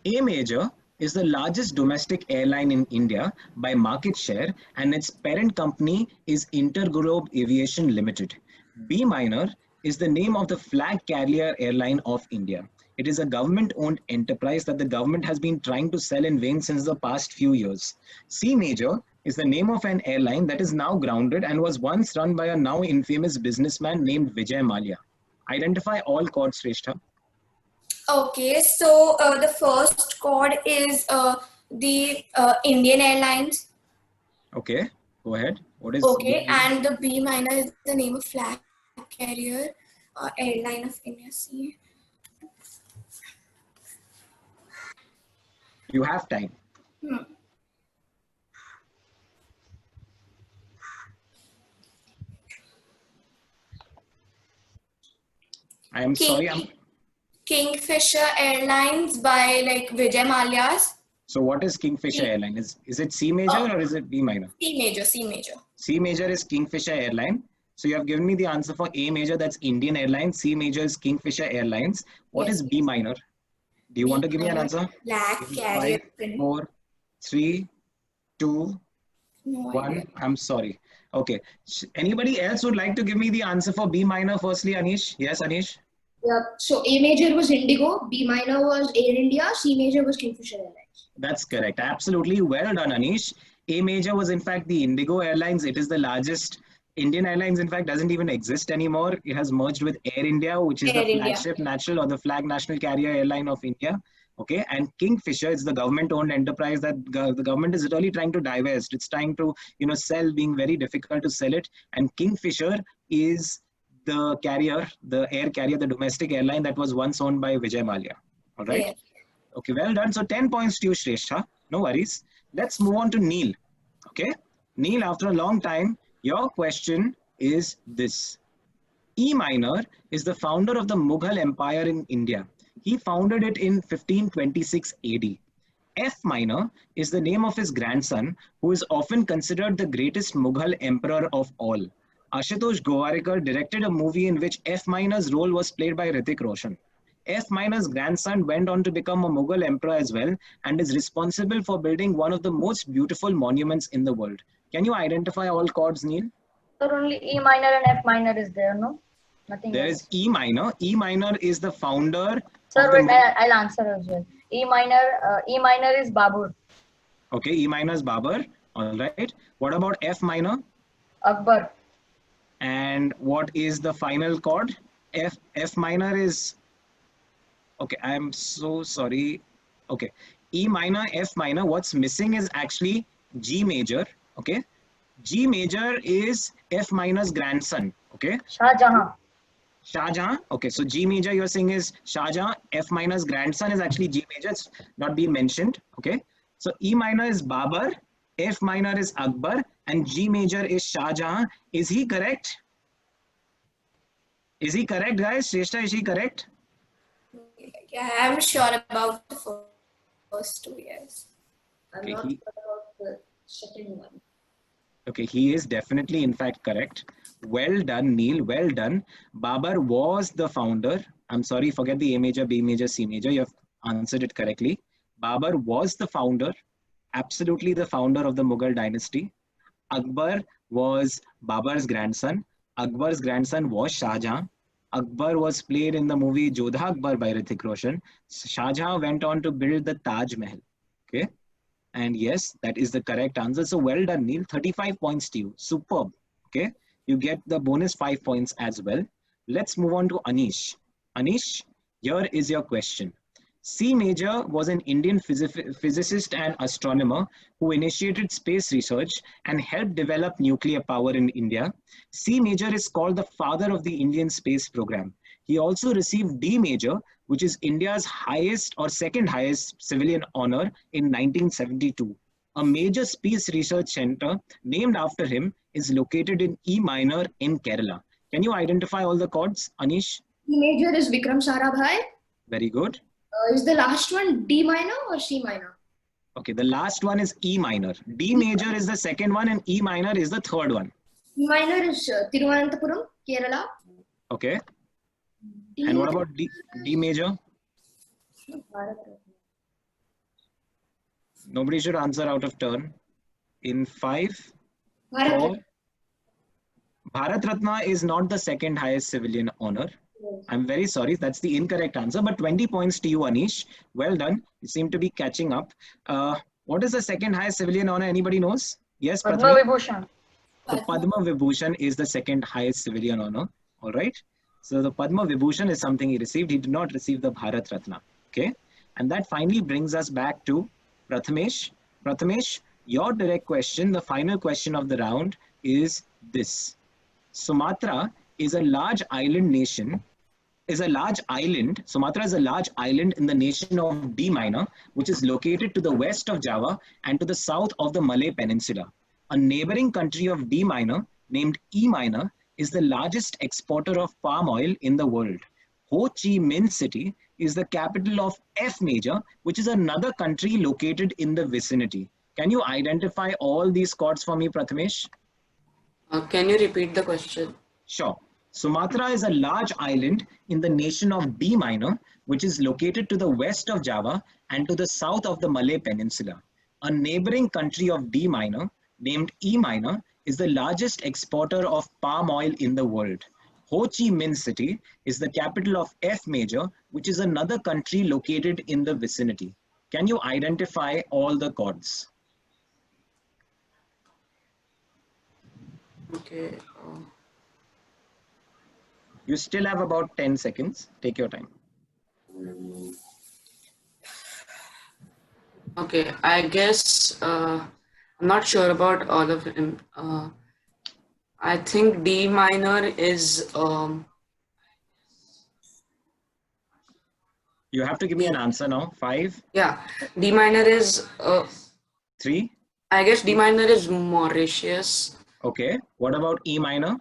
A major is the largest domestic airline in India by market share, and its parent company is Interglobe Aviation Limited. B minor is the name of the flag carrier airline of India. It is a government-owned enterprise that the government has been trying to sell in vain since the past few years. C major is the name of an airline that is now grounded and was once run by a now infamous businessman named Vijay Mallya. Identify all chords, Shrestha. Okay, so the first chord is the Indian Airlines. Okay, go ahead. What is Okay, and the B minor is the name of flag carrier airline of India. See. You have time. I am sorry. Kingfisher Airlines by like Vijay Mallya's. So what is Kingfisher Airline? Is it C major or is it B minor? C major, C major. C major is Kingfisher Airline. So you have given me the answer for A major, that's Indian Airlines. C major is Kingfisher Airlines. What is B minor? Do you want to give me an answer? Flag carrier. 5, 4, 3, 2, 1. I'm sorry. Okay. Anybody else would like to give me the answer for B minor firstly, Anish? Yes, Anish? Yeah, so A major was Indigo, B minor was Air India, C major was Kingfisher Airlines. That's correct. Absolutely well done, Anish. A major was in fact the Indigo Airlines. It is the largest. Indian Airlines, in fact, doesn't even exist anymore. It has merged with Air India, which is the flagship national or the flag national carrier airline of India. Okay, and Kingfisher is the government-owned enterprise that the government is really trying to divest. It's trying to, sell, being very difficult to sell it. And Kingfisher is the carrier, the air carrier, the domestic airline that was once owned by Vijay Mallya. All right. Yeah. Okay, well done. So 10 points to you, Shrestha. No worries. Let's move on to Neil. Okay, Neil, after a long time, your question is this. E minor is the founder of the Mughal Empire in India. He founded it in 1526 AD. F minor is the name of his grandson, who is often considered the greatest Mughal emperor of all. Ashutosh Gowarikar directed a movie in which F minor's role was played by Hrithik Roshan. F minor's grandson went on to become a Mughal emperor as well and is responsible for building one of the most beautiful monuments in the world. Can you identify all chords, Neil? Sir, only E minor and F minor is there, no? Nothing there else. Is E minor. E minor is the founder. Sir, wait, I'll answer as well. E minor is Babur. Okay, E minor is Babur. All right. What about F minor? Akbar. And what is the final chord? F minor is... Okay, I'm so sorry. Okay, E minor, F minor. What's missing is actually G major. Okay, G major is F minor's grandson. Okay, Shah Jahan. Shah Jahan. Okay, so G major you're saying is Shah Jahan. F minor's grandson is actually G major. It's not being mentioned. Okay, so E minor is Babur, F minor is Akbar, and G major is Shah Jahan. Is he correct? Is he correct, guys? Shrestha, is he correct? Yeah, I'm sure about the first 2 years. I'm not sure about the second one. Okay, he is definitely, in fact, correct. Well done, Neil. Well done. Babur was the founder. I'm sorry, forget the A major, B major, C major. You have answered it correctly. Babur was the founder, absolutely the founder of the Mughal dynasty. Akbar was Babur's grandson. Akbar's grandson was Shah Jahan. Akbar was played in the movie Jodha Akbar by Hrithik Roshan. Shah Jahan went on to build the Taj Mahal. Okay. And yes, that is the correct answer. So well done, Neil. 35 points to you. Superb. Okay. You get the bonus 5 points as well. Let's move on to Anish. Anish, here is your question. C major was an Indian physicist and astronomer who initiated space research and helped develop nuclear power in India. C major is called the father of the Indian space program. He also received D major, which is India's highest or second highest civilian honor in 1972. A major space research center named after him is located in E minor in Kerala. Can you identify all the chords, Anish? E major is Vikram Sarabhai. Very good. Is the last one D minor or C minor? Okay, the last one is E minor. D major is the second one and E minor is the third one. E minor is Thiruvananthapuram, Kerala. Okay. And what about D major? Nobody should answer out of turn. In 5, Bharat 4. Bharat Ratna is not the second highest civilian honor. I'm very sorry, that's the incorrect answer, but 20 points to you, Anish. Well done. You seem to be catching up. What is the second highest civilian honor? Anybody knows? Yes, Padma Prathvi? Vibhushan. The Padma Vibhushan is the second highest civilian honor. All right. So the Padma Vibhushan is something he received. He did not receive the Bharat Ratna. Okay. And that finally brings us back to Prathamesh. Prathamesh, your direct question, the final question of the round is this. Sumatra is a large island nation. Sumatra is a large island in the nation of D Minor, which is located to the west of Java and to the south of the Malay Peninsula. A neighboring country of D Minor named E Minor is the largest exporter of palm oil in the world. Ho Chi Minh City is the capital of F Major, which is another country located in the vicinity. Can you identify all these chords for me, Prathamesh? Can you repeat the question? Sure. Sumatra is a large island in the nation of D Minor, which is located to the west of Java and to the south of the Malay Peninsula. A neighboring country of D Minor, named E Minor, is the largest exporter of palm oil in the world. Ho Chi Minh City is the capital of F Major, which is another country located in the vicinity. Can you identify all the chords? Okay. You still have about 10 seconds. Take your time. Okay, I guess I'm not sure about all of them. I think D minor is You have to give me an answer now. 5, yeah, D minor is 3. I guess D minor is Mauritius. Okay. What about E minor?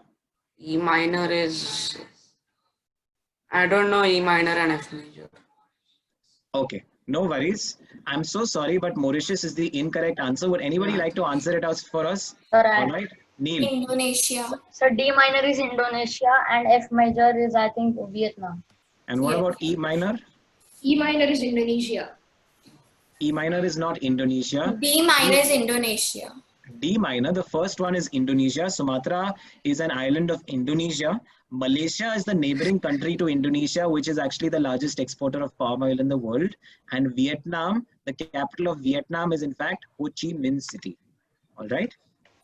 E minor is, I don't know E minor and F major. Okay. No worries. I'm so sorry, but Mauritius is the incorrect answer. Would anybody like to answer it out for us? Sir, All right. Neil. Indonesia. So D minor is Indonesia and F major is, I think, Vietnam. And what Yes. about E minor? E minor is Indonesia. E minor is not Indonesia. D minor is Indonesia. D minor, the first one is Indonesia. Sumatra is an island of Indonesia. Malaysia is the neighboring country to Indonesia, which is actually the largest exporter of palm oil in the world. And Vietnam, the capital of Vietnam is in fact Ho Chi Minh City. All right.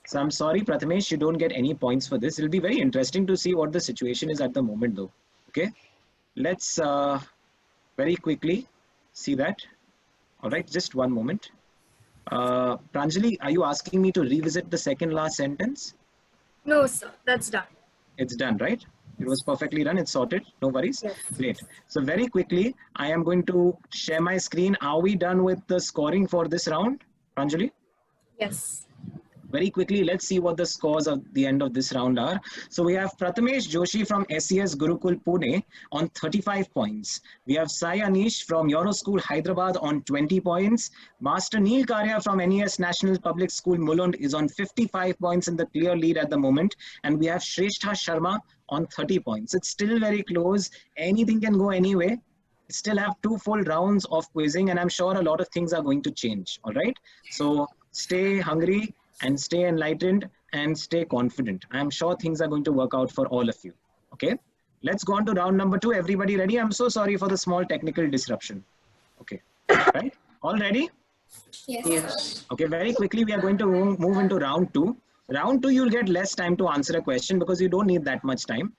So I'm sorry, Prathamesh, you don't get any points for this. It'll be very interesting to see what the situation is at the moment though. Okay. Let's very quickly see that. All right, just one moment. Pranjali, are you asking me to revisit the second last sentence? No, sir. That's done. It's done, right? It was perfectly done. It's sorted. No worries. Yes. Great. So very quickly, I am going to share my screen. Are we done with the scoring for this round, Pranjali? Yes. Very quickly, let's see what the scores at the end of this round are. So we have Prathamesh Joshi from SES Gurukul Pune on 35 points. We have Sai Anish from Euroschool Hyderabad on 20 points. Master Neil Karya from NES National Public School Mulund is on 55 points in the clear lead at the moment. And we have Shrestha Sharma on 30 points. It's still very close. Anything can go anyway. Still have 2 full rounds of quizzing, and I'm sure a lot of things are going to change. All right. So stay hungry and stay enlightened and stay confident. I'm sure things are going to work out for all of you. Okay, let's go on to round number 2. Everybody ready? I'm so sorry for the small technical disruption. Okay, right? All ready? Yes. Yes. Okay, very quickly, we are going to move into round 2. Round 2, you'll get less time to answer a question because you don't need that much time.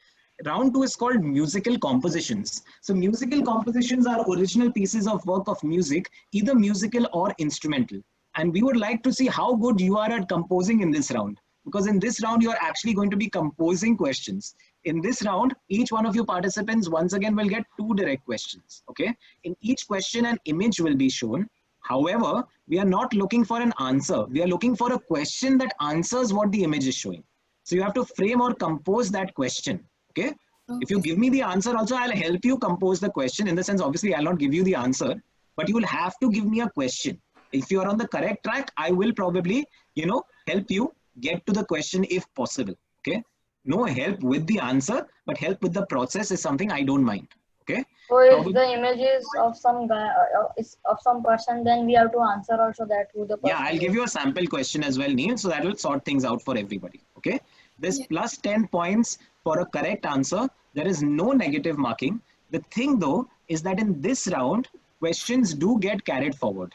Round 2 is called musical compositions. So musical compositions are original pieces of work of music, either musical or instrumental. And we would like to see how good you are at composing in this round. Because in this round, you are actually going to be composing questions. In this round, each one of you participants once again will get 2 direct questions. Okay. In each question, an image will be shown. However, we are not looking for an answer. We are looking for a question that answers what the image is showing. So you have to frame or compose that question. Okay. If you give me the answer also, I'll help you compose the question. In the sense, obviously, I'll not give you the answer, but you will have to give me a question. If you are on the correct track, I will probably, help you get to the question if possible. Okay. No help with the answer, but help with the process is something I don't mind. Okay. So if Probably, the image is of some guy, is of some person, then we have to answer also that who the yeah, person I'll give is. you a sample question as well, Neil, so that will sort things out for everybody. Okay. This Yeah. plus 10 points for a correct answer. There is no negative marking. The thing though is that in this round, questions do get carried forward.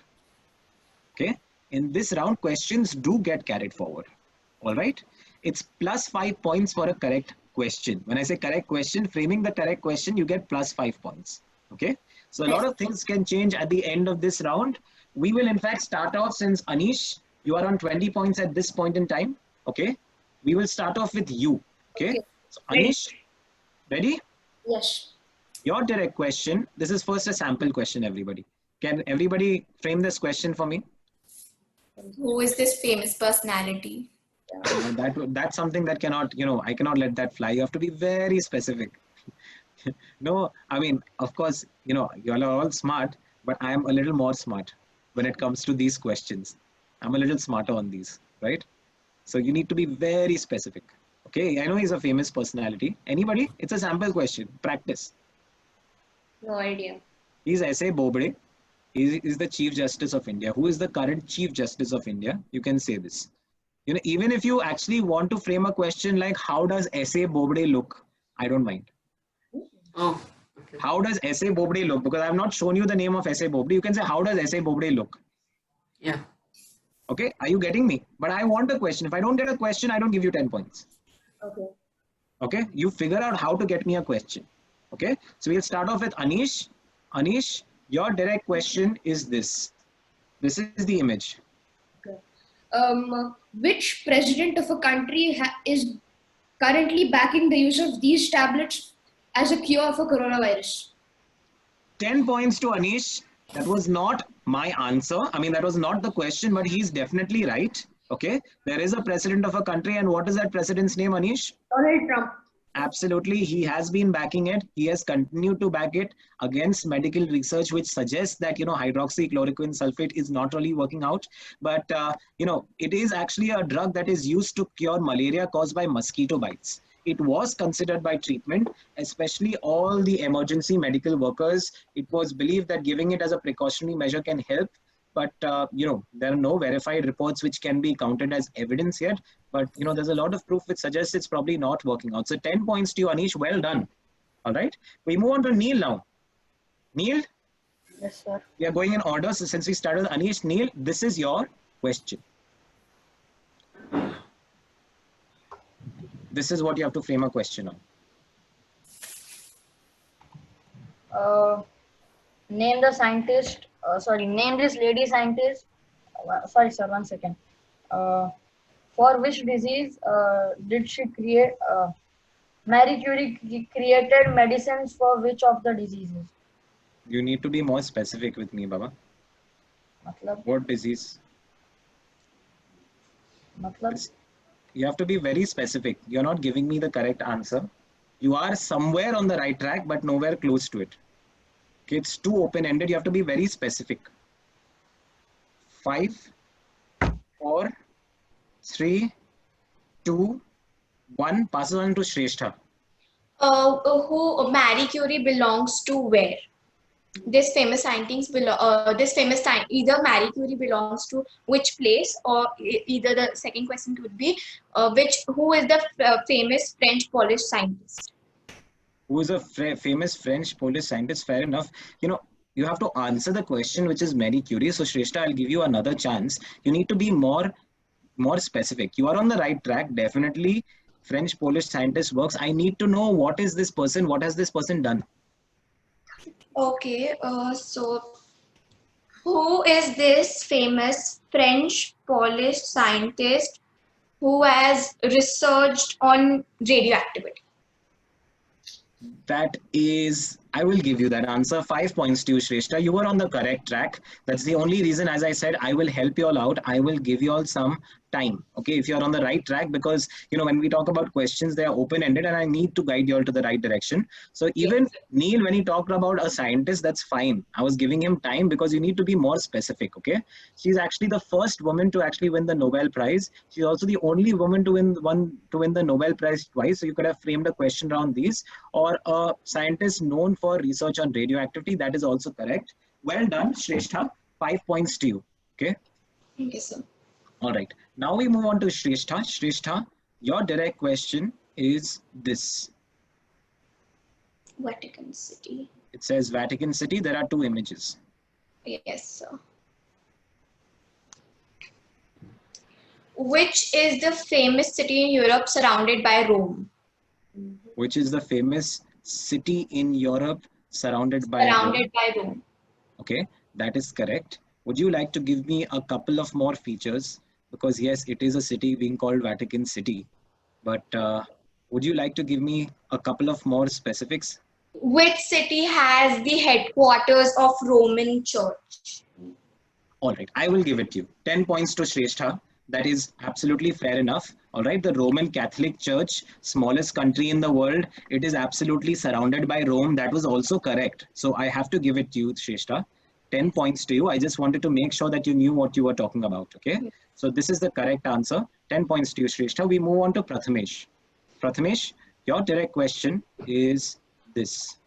Okay. In this round, questions do get carried forward. All right. It's plus 5 points for a correct question. When I say correct question, framing the correct question, you get plus 5 points. Okay. So a lot of things can change at the end of this round. We will in fact start off, since Anish, you are on 20 points at this point in time. Okay. We will start off with you. Okay. Okay. So Ready? Anish, ready? Yes. Your direct question. This is first a sample question, everybody. Can everybody frame this question for me? Who is this famous personality? That's something that cannot, I cannot let that fly. You have to be very specific. No, I mean, of course, you all are all smart, but I am a little more smart when it comes to these questions. I'm a little smarter on these, right? So you need to be very specific. Okay, I know he's a famous personality. Anybody? It's a sample question. Practice. No idea. He's S.A. Bobde. He is the Chief Justice of India. Who is the current Chief Justice of India? You can say this. Even if you actually want to frame a question like, how does S.A. Bobde look? I don't mind. Oh, okay. How does S.A. Bobde look? Because I have not shown you the name of S.A. Bobde. You can say, how does S.A. Bobde look? Yeah. Okay, are you getting me? But I want a question. If I don't get a question, I don't give you 10 points. Okay. Okay, you figure out how to get me a question. Okay, so we'll start off with Anish. Anish, your direct question is this. This is the image. Which president of a country is currently backing the use of these tablets as a cure for coronavirus? 10 points to Anish. That was not my answer. I mean, that was not the question, but he's definitely right. Okay, there is a president of a country, and what is that president's name, Anish? Donald Trump. Absolutely, he has been backing it. He has continued to back it against medical research, which suggests that hydroxychloroquine sulfate is not really working out. But it is actually a drug that is used to cure malaria caused by mosquito bites. It was considered by treatment, especially all the emergency medical workers. It was believed that giving it as a precautionary measure can help. But there are no verified reports which can be counted as evidence yet. But there's a lot of proof which suggests it's probably not working out. So 10 points to you, Anish. Well done. All right. We move on to Neil now. Neil, Yes, sir. we are going in order. So since we started with Anish, Neil, this is your question. This is what you have to frame a question on. Name the scientist. Name this lady scientist. Sorry, sir. 1 second. For which disease did she create? Marie Curie created medicines for which of the diseases? You need to be more specific with me, Baba. Matlab, What disease? matlab. You have to be very specific. You're not giving me the correct answer. You are somewhere on the right track, but nowhere close to it. Okay, it's too open-ended. You have to be very specific. 5, 4, 3, 2, 1. Pass it on to Shrestha. Who Marie Curie belongs to where? This famous scientist either Marie Curie belongs to which place, or either the second question could be who is the famous French Polish scientist? Who is a famous French Polish scientist? Fair enough. You have to answer the question, which is Marie Curie. So Shrestha, I'll give you another chance. You need to be more specific. You are on the right track. Definitely French Polish scientist works. I need to know, what is this person? What has this person done? Okay, so who is this famous French Polish scientist who has researched on radioactivity? That is, I will give you that answer. 5 points to you, Shrestha. You were on the correct track. That's the only reason, as I said, I will help you all out. I will give you all some time. Okay, if you're on the right track, because when we talk about questions, they are open-ended and I need to guide you all to the right direction. So even Neil, when he talked about a scientist, that's fine. I was giving him time because you need to be more specific. Okay, she's actually the first woman to actually win the Nobel Prize. She's also the only woman to win the Nobel Prize twice. So you could have framed a question around these, or a scientist known for research on radioactivity. That is also correct. Well done, Shrestha. 5 points to you. Okay. Thank you, sir. All right. Now we move on to Shrestha. Shrestha, your direct question is this. Vatican City. It says Vatican City. There are 2 images. Yes, sir. Which is the famous city in Europe surrounded by Rome? Which is the famous city in Europe surrounded by Surrounded by Rome. Okay, that is correct. Would you like to give me a couple of more features? Because yes, it is a city being called Vatican City. But would you like to give me a couple of more specifics? Which city has the headquarters of Roman Church? All right, I will give it to you. 10 points to Shrestha. That is absolutely fair enough. All right, the Roman Catholic Church, smallest country in the world, it is absolutely surrounded by Rome. That was also correct. So I have to give it to you, Shrestha. 10 points to you. I just wanted to make sure that you knew what you were talking about. Okay, so this is the correct answer. 10 points to you, Shrestha. We move on to Prathamesh. Prathamesh, your direct question is this.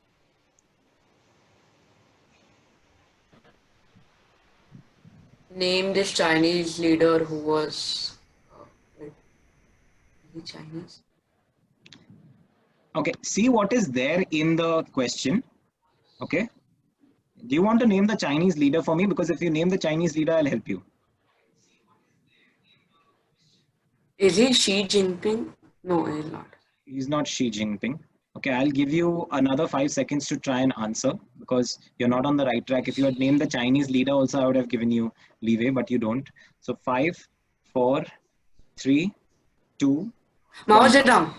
Name this Chinese leader who was is he Chinese? Okay, see what is there in the question. Okay, do you want to name the Chinese leader for me? Because if you name the Chinese leader, I'll help you. Is he Xi Jinping? No, he's not. He's not Xi Jinping. Okay, I'll give you another 5 seconds to try and answer because you're not on the right track. If you had named the Chinese leader also, I would have given you leeway, but you don't. So 5, 4, 3, 2. Mao Zedong.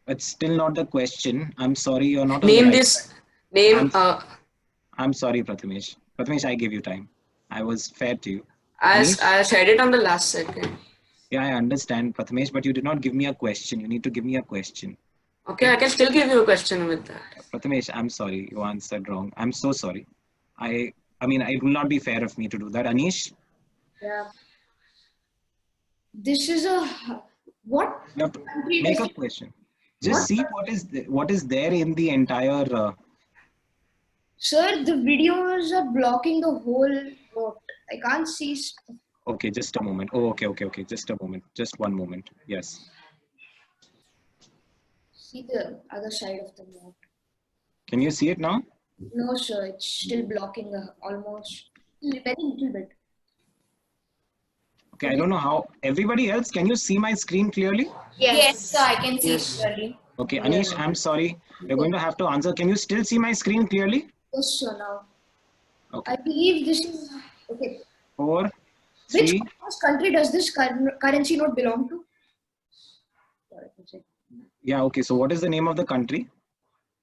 It's still not the question. I'm sorry, you're not on Name the right this. Name. I'm sorry, Prathamesh. Prathamesh, I gave you time. I was fair to you. I Anish? said it on the last second. Yeah, I understand, Prathamesh, but you did not give me a question. You need to give me a question. Okay, I can still give you a question with that. Prathamesh, I'm sorry. You answered wrong. I'm so sorry. I mean, it will not be fair of me to do that. Anish, Yeah. This is a what? you have to country make does a question. Just see what is there in the entire. Sir, the videos are blocking the whole note. I can't see stuff. Okay, just a moment. Oh, okay. Just a moment. Just one moment. Yes. See the other side of the note. Can you see it now? No, sir, it's still blocking the almost very little bit. Okay, I don't know how. Everybody else, can you see my screen clearly? Yes, sir, I can see Yes. clearly. Okay, Anish, I'm sorry. You're going to have to answer. Can you still see my screen clearly? Yes, sir, now. Okay. I believe this is okay. 4, Which 3. country does this currency note belong to? Sorry, one second. Yeah, okay. So what is the name of the country?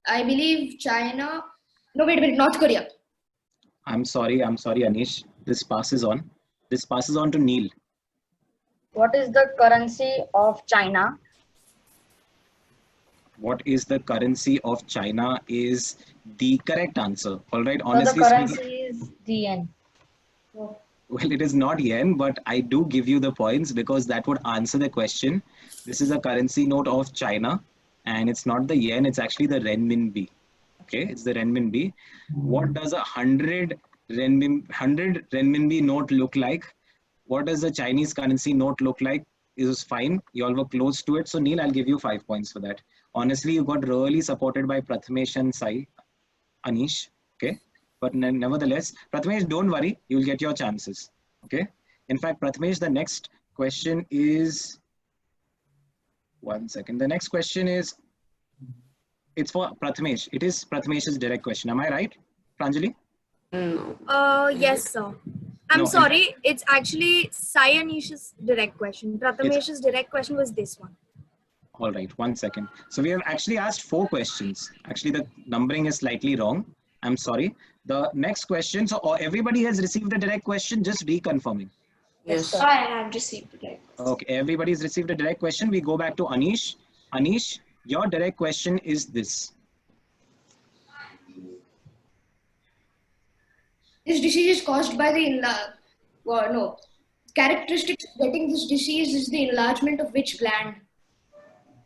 I believe China. No, wait, North Korea. I'm sorry, Anish. This passes on. This passes on to Neil. What is the currency of China? What is the currency of China is the correct answer. All right, So the honestly currency speaking, is the yen. well, it is not yen, but I do give you the points because that would answer the question. This is a currency note of China, and it's not the yen, it's actually the renminbi. Okay, it's the renminbi. What does 100 renminbi note look like? What does the Chinese currency note look like? It was fine. You all were close to it. So Neil, I'll give you 5 points for that. Honestly, you got really supported by Prathamesh and Sai, Anish. Okay, but nevertheless, Prathamesh, don't worry. You'll get your chances. Okay. In fact, Prathamesh, the next question is. One second. The next question is. It's for Prathamesh. It is Prathamesh's direct question. Am I right, Pranjali? No. Yes, sir. I'm No, sorry. It's actually Sai Anish's direct question. Prathamesh's direct question was this one. All right, 1 second. So we have actually asked 4 questions. Actually, the numbering is slightly wrong. I'm sorry. The next question. So everybody has received a direct question. Just reconfirming. Yes. I have received it. Okay, everybody's received a direct question. We go back to Anish. Anish, your direct question is this. This disease is caused by the characteristics of getting this disease is the enlargement of which gland?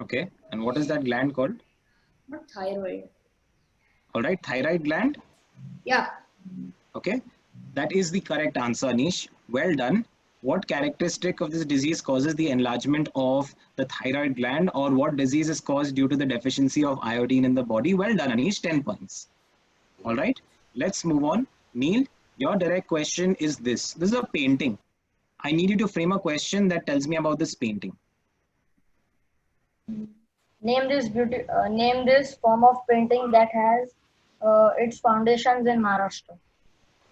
Okay, and what is that gland called? Not thyroid. All right, thyroid gland. Yeah. Okay, that is the correct answer, Anish. Well done. What characteristic of this disease causes the enlargement of the thyroid gland, or what disease is caused due to the deficiency of iodine in the body? Well done, Anish, 10 points. All right, let's move on. Neil, your direct question is this. This is a painting. I need you to frame a question that tells me about this painting. Name this form of painting that has its foundations in Maharashtra.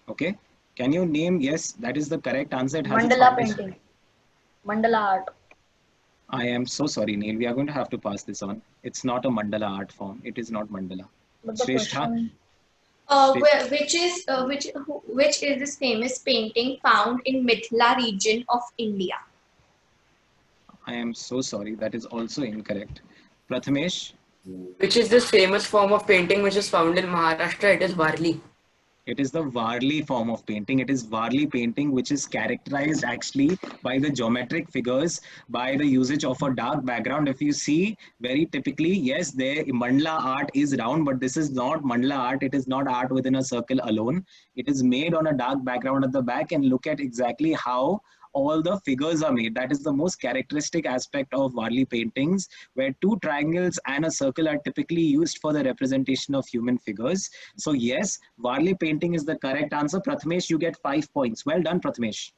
Okay, can you name? Yes, that is the correct answer. It has its Mandala foundation. painting. Mandala art. I am so sorry, Neil. We are going to have to pass this on. It's not a mandala art form. It is not mandala. But the Shrestha, question, Which is this famous painting found in Mithila region of India? I am so sorry. That is also incorrect. Prathamesh, Which is this famous form of painting which is found in Maharashtra? It is Varli. it is the Varli form of painting. It is Varli painting, which is characterized actually by the geometric figures, by the usage of a dark background. If you see very typically, yes, the mandala art is round, but this is not mandala art. It is not art within a circle alone. It is made on a dark background at the back, and look at exactly how all the figures are made. That is the most characteristic aspect of Varli paintings, where two triangles and a circle are typically used for the representation of human figures. So yes, Varli painting is the correct answer. Prathamesh, you get 5 points. Well done, Prathamesh.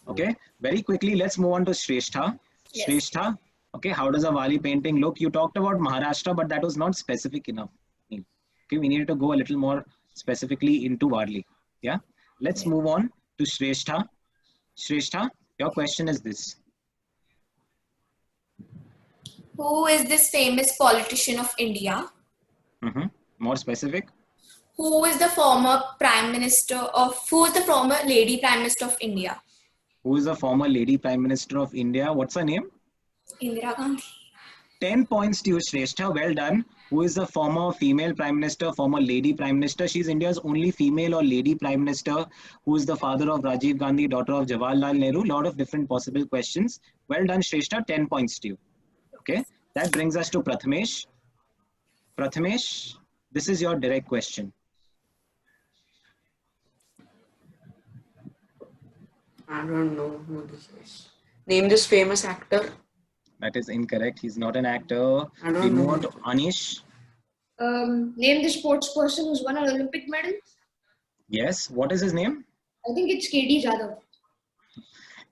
Okay, very quickly, let's move on to Shrestha. Yes. Shrestha, okay, how does a Varli painting look? You talked about Maharashtra, but that was not specific enough. Okay, we needed to go a little more specifically into Varli. Yeah, let's move on to Shrestha. Shrestha, your question is this. Who is this famous politician of India? More specific. Who is the former lady prime minister of India? Who is the former lady prime minister of India? What's her name? Indira Gandhi. 10 points to you, Shrestha. Well done. Who is the former female prime minister, former lady prime minister? She's India's only female or lady prime minister. Who is the father of Rajiv Gandhi, daughter of Jawaharlal Nehru? Lot of different possible questions. Well done, Shrestha. 10 points to you. Okay. That brings us to Prathamesh. Prathamesh, this is your direct question. I don't know who this is. Name this famous actor. That is incorrect. He's not an actor. I don't We move know. on to Anish. Name the sports person who's won an Olympic medal. Yes. What is his name? I think it's KD Jadhav.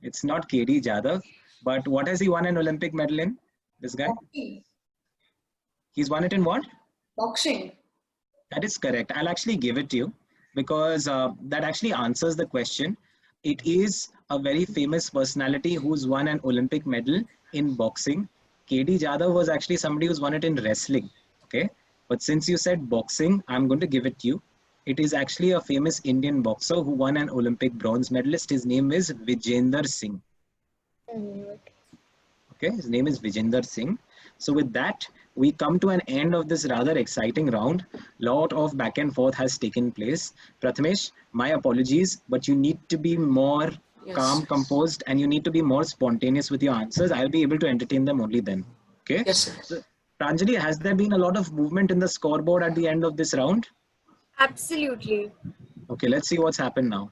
It's not KD Jadhav. But what has he won an Olympic medal in? This guy? Boxing. He's won it in what? Boxing. That is correct. I'll actually give it to you because that actually answers the question. It is a very famous personality who's won an Olympic medal in boxing. KD Jadhav was actually somebody who's won it in wrestling. Okay. But since you said boxing, I'm going to give it to you. It is actually a famous Indian boxer who won an Olympic bronze medalist. His name is Vijender Singh. Okay. His name is Vijender Singh. So with that, we come to an end of this rather exciting round. Lot of back and forth has taken place. Prathamesh, my apologies, but you need to be more calm, composed, and you need to be more spontaneous with your answers. I'll be able to entertain them only then. Okay? Yes, sir. So, Pranjali, has there been a lot of movement in the scoreboard at the end of this round? Absolutely. Okay, let's see what's happened now.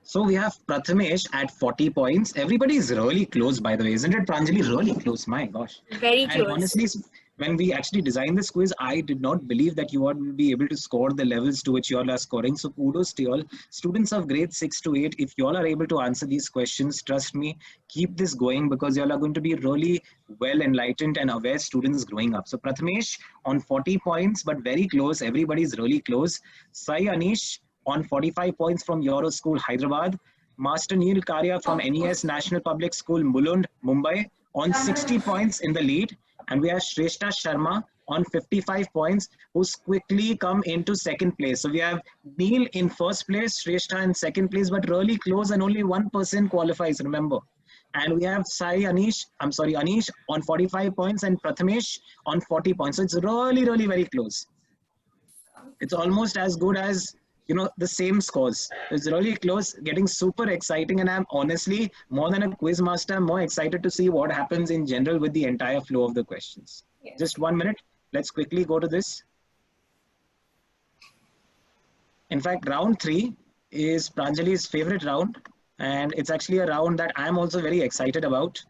So we have Prathamesh at 40 points. Everybody is really close, by the way, isn't it, Pranjali? Really close, my gosh. Very And close. honestly, when we actually designed this quiz, I did not believe that you all will be able to score the levels to which you all are scoring. So kudos to you all. Students of grades 6 to 8, if you all are able to answer these questions, trust me, keep this going because you all are going to be really well enlightened and aware students growing up. So Prathamesh on 40 points, but very close. Everybody's really close. Sai Anish on 45 points from Euro School, Hyderabad. Master Neil Karia from NES National Public School, Mulund, Mumbai on 60 points in the lead. And we have Shrestha Sharma on 55 points, who's quickly come into second place. So we have Neil in first place, Shrestha in second place, but really close and only one person qualifies, remember. And we have Anish on 45 points and Prathamesh on 40 points. So it's really, really very close. It's almost as good as, the same scores. It's really close, getting super exciting. And I'm honestly, more than a quiz master, I'm more excited to see what happens in general with the entire flow of the questions. Yes. Just 1 minute. Let's quickly go to this. In fact, round 3 is Pranjali's favorite round, and it's actually a round that I'm also very excited about.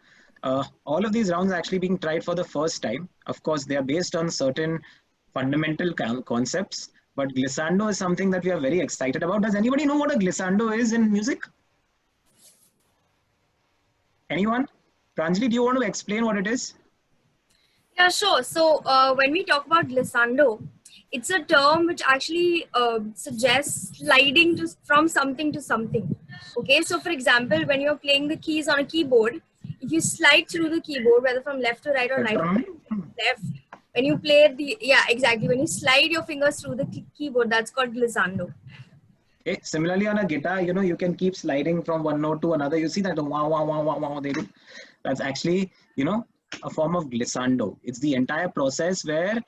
All of these rounds are actually being tried for the first time. Of course, they are based on certain fundamental concepts, but glissando is something that we are very excited about. Does anybody know what a glissando is in music? Anyone? Pranjali, do you want to explain what it is? Yeah, sure. So when we talk about glissando, it's a term which actually suggests sliding from something to something. Okay, so for example, when you're playing the keys on a keyboard, if you slide through the keyboard, whether from left to right or right to left, when you play when you slide your fingers through the keyboard, that's called glissando. Okay. Similarly, on a guitar, you can keep sliding from one note to another. You see that wow, wow, wow, wow, wow, they do. That's actually, a form of glissando. It's the entire process where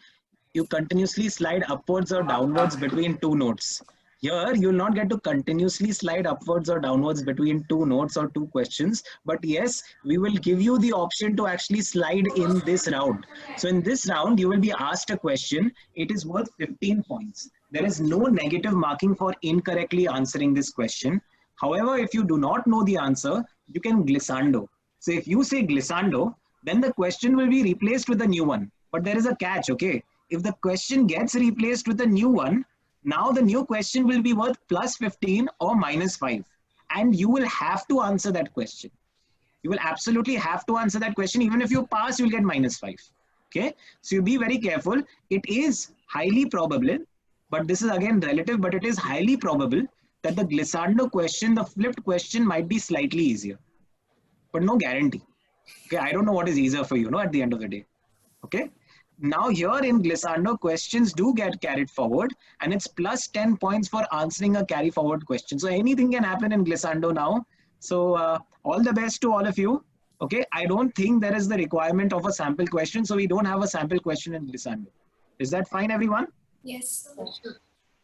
you continuously slide upwards or downwards between two notes. Here, you'll not get to continuously slide upwards or downwards between two notes or two questions. But yes, we will give you the option to actually slide in this round. So in this round, you will be asked a question. It is worth 15 points. There is no negative marking for incorrectly answering this question. However, if you do not know the answer, you can glissando. So if you say glissando, then the question will be replaced with a new one. But there is a catch, okay? If the question gets replaced with a new one, now the new question will be worth plus 15 or minus 5. And you will have to answer that question. You will absolutely have to answer that question. Even if you pass, you'll get minus 5. Okay? So you be very careful. It is highly probable, but this is again relative, but it is highly probable that the glissando question, the flipped question, might be slightly easier. But no guarantee. Okay, I don't know what is easier for you, at the end of the day. Okay. Now here in glissando, questions do get carried forward, and it's plus 10 points for answering a carry forward question. So anything can happen in glissando now. So all the best to all of you. Okay, I don't think there is the requirement of a sample question, so we don't have a sample question in glissando. Is that fine, everyone? Yes.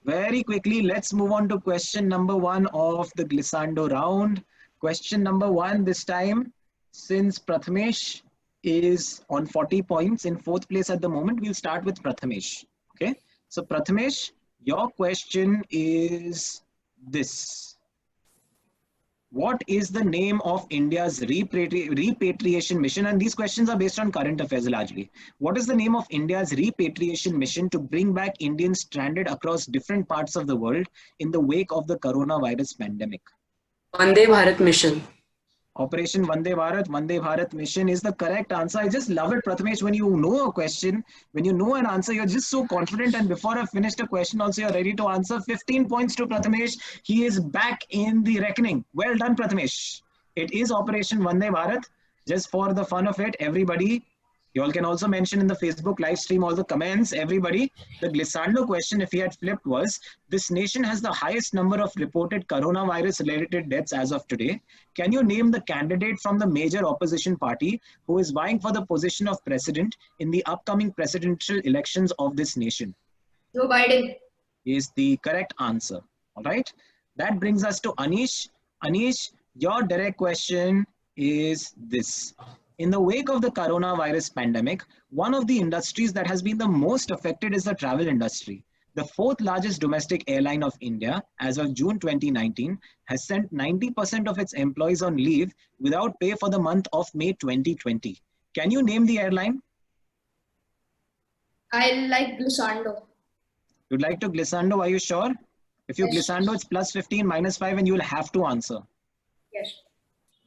Very quickly, let's move on to question number 1 of the glissando round. Question number 1 this time, since Prathamesh is on 40 points in 4th place at the moment, we'll start with Prathamesh. Okay, so Prathamesh, your question is this. What is the name of India's repatriation mission? And these questions are based on current affairs largely. What is the name of India's repatriation mission to bring back Indians stranded across different parts of the world in the wake of the coronavirus pandemic? Vande Bharat mission. Operation Vande Bharat mission is the correct answer. I just love it, Prathamesh, when you know a question, when you know an answer, you're just so confident. And before I've finished a question also, you're ready to answer. 15 points to Prathamesh. He is back in the reckoning. Well done, Prathamesh. It is Operation Vande Bharat. Just for the fun of it, everybody, you all can also mention in the Facebook live stream all the comments. Everybody, the glissando question, if he had flipped, was, this nation has the highest number of reported coronavirus-related deaths as of today. Can you name the candidate from the major opposition party who is vying for the position of president in the upcoming presidential elections of this nation? Joe Biden. Is the correct answer. All right. That brings us to Anish. Anish, your direct question is this. In the wake of the coronavirus pandemic, one of the industries that has been the most affected is the travel industry. The 4th largest domestic airline of India, as of June 2019, has sent 90% of its employees on leave without pay for the month of May 2020. Can you name the airline? I like glissando. You'd like to glissando, are you sure? If you Yes. glissando, it's plus 15, minus 5, and you will have to answer. Yes.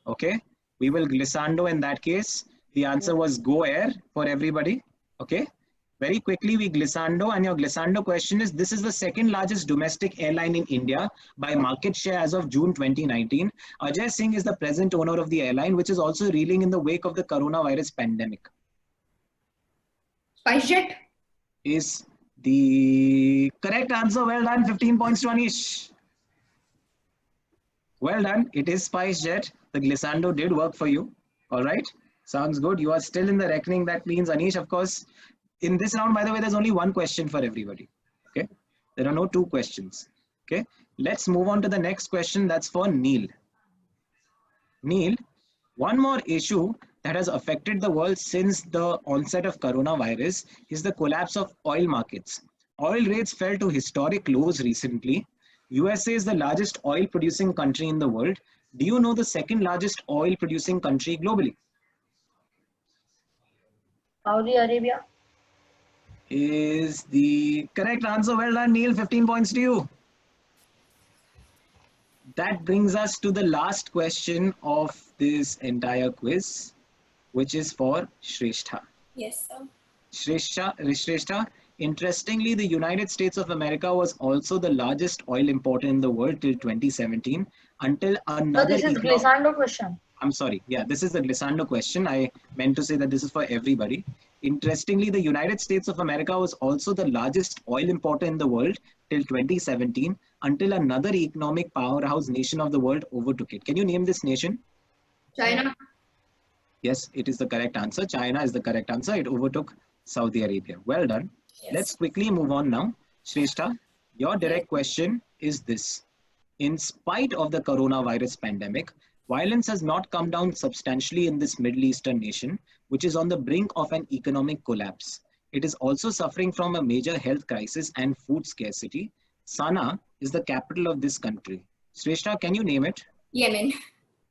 Okay. We will glissando in that case. The answer was Go Air for everybody. Okay. Very quickly, we glissando, and your glissando question is, this is the 2nd largest domestic airline in India by market share as of June 2019. Ajay Singh is the present owner of the airline, which is also reeling in the wake of the coronavirus pandemic. SpiceJet. Is the correct answer. Well done. 15 points to Anish. Well done. It is SpiceJet. The glissando did work for you. All right. Sounds good. You are still in the reckoning. That means, Anish, of course, in this round, by the way, there's only one question for everybody. Okay. There are no 2 questions. Okay. Let's move on to the next question. That's for Neil. Neil, one more issue that has affected the world since the onset of coronavirus is the collapse of oil markets. Oil rates fell to historic lows recently. USA is the largest oil producing country in the world. Do you know the second largest oil producing country globally? Saudi Arabia. Is the correct answer. Well done, Neil. 15 points to you. That brings us to the last question of this entire quiz, which is for Shrestha. Yes, sir. Shrestha, interestingly, the United States of America was also the largest oil importer in the world till 2017 until So another. this is Glissando question. I'm sorry. Yeah, this is the Glissando question. I meant to say that this is for everybody. Interestingly, the United States of America was also the largest oil importer in the world till 2017 until another economic powerhouse nation of the world overtook it. Can you name this nation? China. Yes, it is the correct answer. China is the correct answer. It overtook Saudi Arabia. Well done. Yes. Let's quickly move on now. Shrestha, your direct question is this. In spite of the coronavirus pandemic, violence has not come down substantially in this Middle Eastern nation, which is on the brink of an economic collapse. It is also suffering from a major health crisis and food scarcity. Sana'a is the capital of this country. Shrestha, can you name it? Yemen.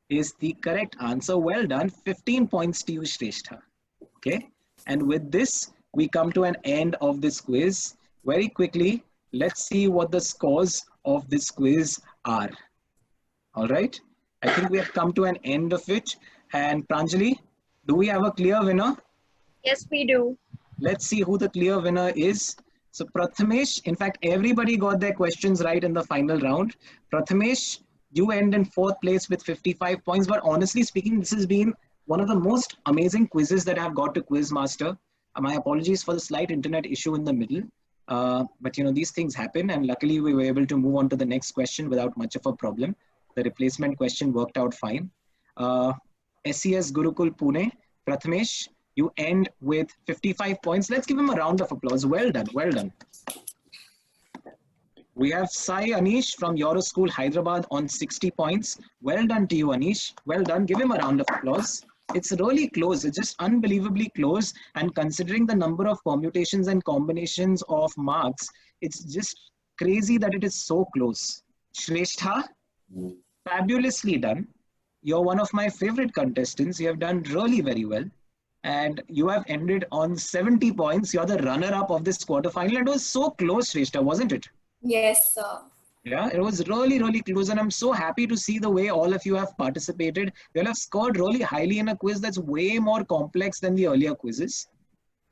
Is the correct answer. Well done. 15 points to you, Shrestha. Okay. And with this, we come to an end of this quiz. Very quickly, let's see what the scores of this quiz are. All right. I think we have come to an end of it. And Pranjali, do we have a clear winner? Yes, we do. Let's see who the clear winner is. So Prathamesh, in fact, everybody got their questions right in the final round. Prathamesh, you end in 4th place with 55 points. But honestly speaking, this has been one of the most amazing quizzes that I've got to Quizmaster. My apologies for the slight internet issue in the middle. But you know, these things happen, and luckily we were able to move on to the next question without much of a problem. The replacement question worked out fine. SES Gurukul Pune, Prathamesh, you end with 55 points. Let's give him a round of applause. Well done, well done. We have Sai Anish from Euroschool Hyderabad on 60 points. Well done to you, Anish. Well done. Give him a round of applause. It's really close. It's just unbelievably close. And considering the number of permutations and combinations of marks, it's just crazy that it is so close. Shrestha, fabulously done. You're one of my favorite contestants. You have done really very well. And you have ended on 70 points. You're the runner-up of this quarterfinal. It was so close, Shrestha, wasn't it? Yes, sir. Yeah, it was really, really close. And I'm so happy to see the way all of you have participated. You all have scored really highly in a quiz that's way more complex than the earlier quizzes.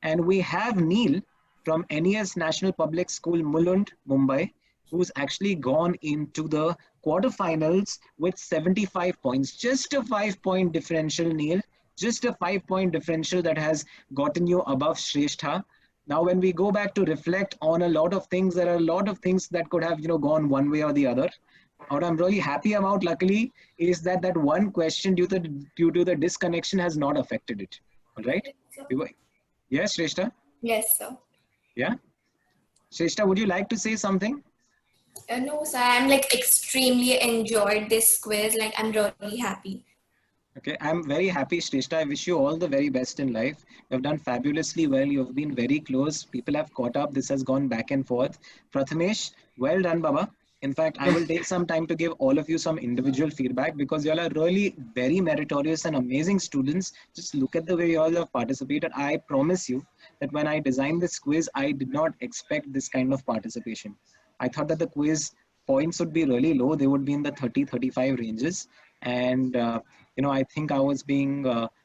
And we have Neil from NES National Public School, Mulund, Mumbai, who's actually gone into the quarterfinals with 75 points. Just a 5-point differential, Neil. Just a 5-point differential that has gotten you above Shrestha. Now, when we go back to reflect on a lot of things, there are a lot of things that could have, gone one way or the other. What I'm really happy about, luckily, is that that one question due to the disconnection has not affected it. All right? Yes, Shrestha? Yes, sir. Yeah? Shrestha, would you like to say something? No, sir. I'm extremely enjoyed this quiz. I'm really happy. Okay, I'm very happy, Shrestha. I wish you all the very best in life. You've done fabulously well. You've been very close. People have caught up. This has gone back and forth. Prathamesh, well done, Baba. In fact, I will take some time to give all of you some individual feedback because you all are really very meritorious and amazing students. Just look at the way you all have participated. I promise you that when I designed this quiz, I did not expect this kind of participation. I thought that the quiz points would be really low. They would be in the 30-35 ranges. And I think I was being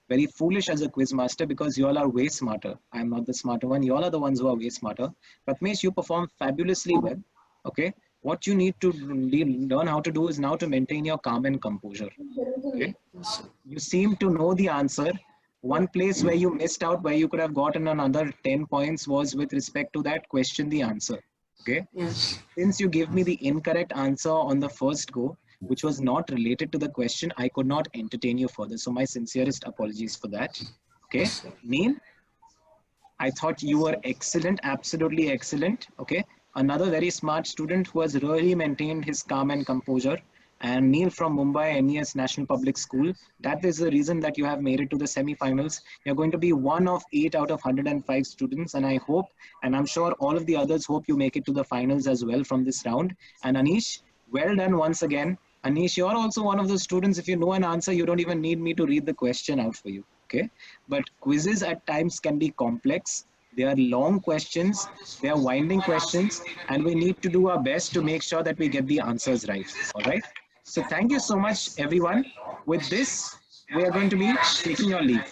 very foolish as a quiz master because you all are way smarter. I'm not the smarter one. You all are the ones who are way smarter. Prathamesh, you performed fabulously well. Okay. What you need to learn how to do is now to maintain your calm and composure. Okay. You seem to know the answer. One place where you missed out, where you could have gotten another 10 points was with respect to that question, the answer. Okay. Yes. Since you gave me the incorrect answer on the first go, which was not related to the question, I could not entertain you further. So my sincerest apologies for that. Okay. Neil, I thought you were excellent, absolutely excellent. Okay. Another very smart student who has really maintained his calm and composure. and Neil from Mumbai NES National Public School. That is the reason that you have made it to the semi-finals. You're going to be one of 8 out of 105 students, and I hope, and I'm sure all of the others hope you make it to the finals as well from this round. And Anish, well done once again. Anish, you're also one of those students, if you know an answer, you don't even need me to read the question out for you, okay? But quizzes at times can be complex. They are long questions, they are winding questions, and we need to do our best to make sure that we get the answers right, all right? So thank you so much, everyone. With this, we are going to be taking your leave.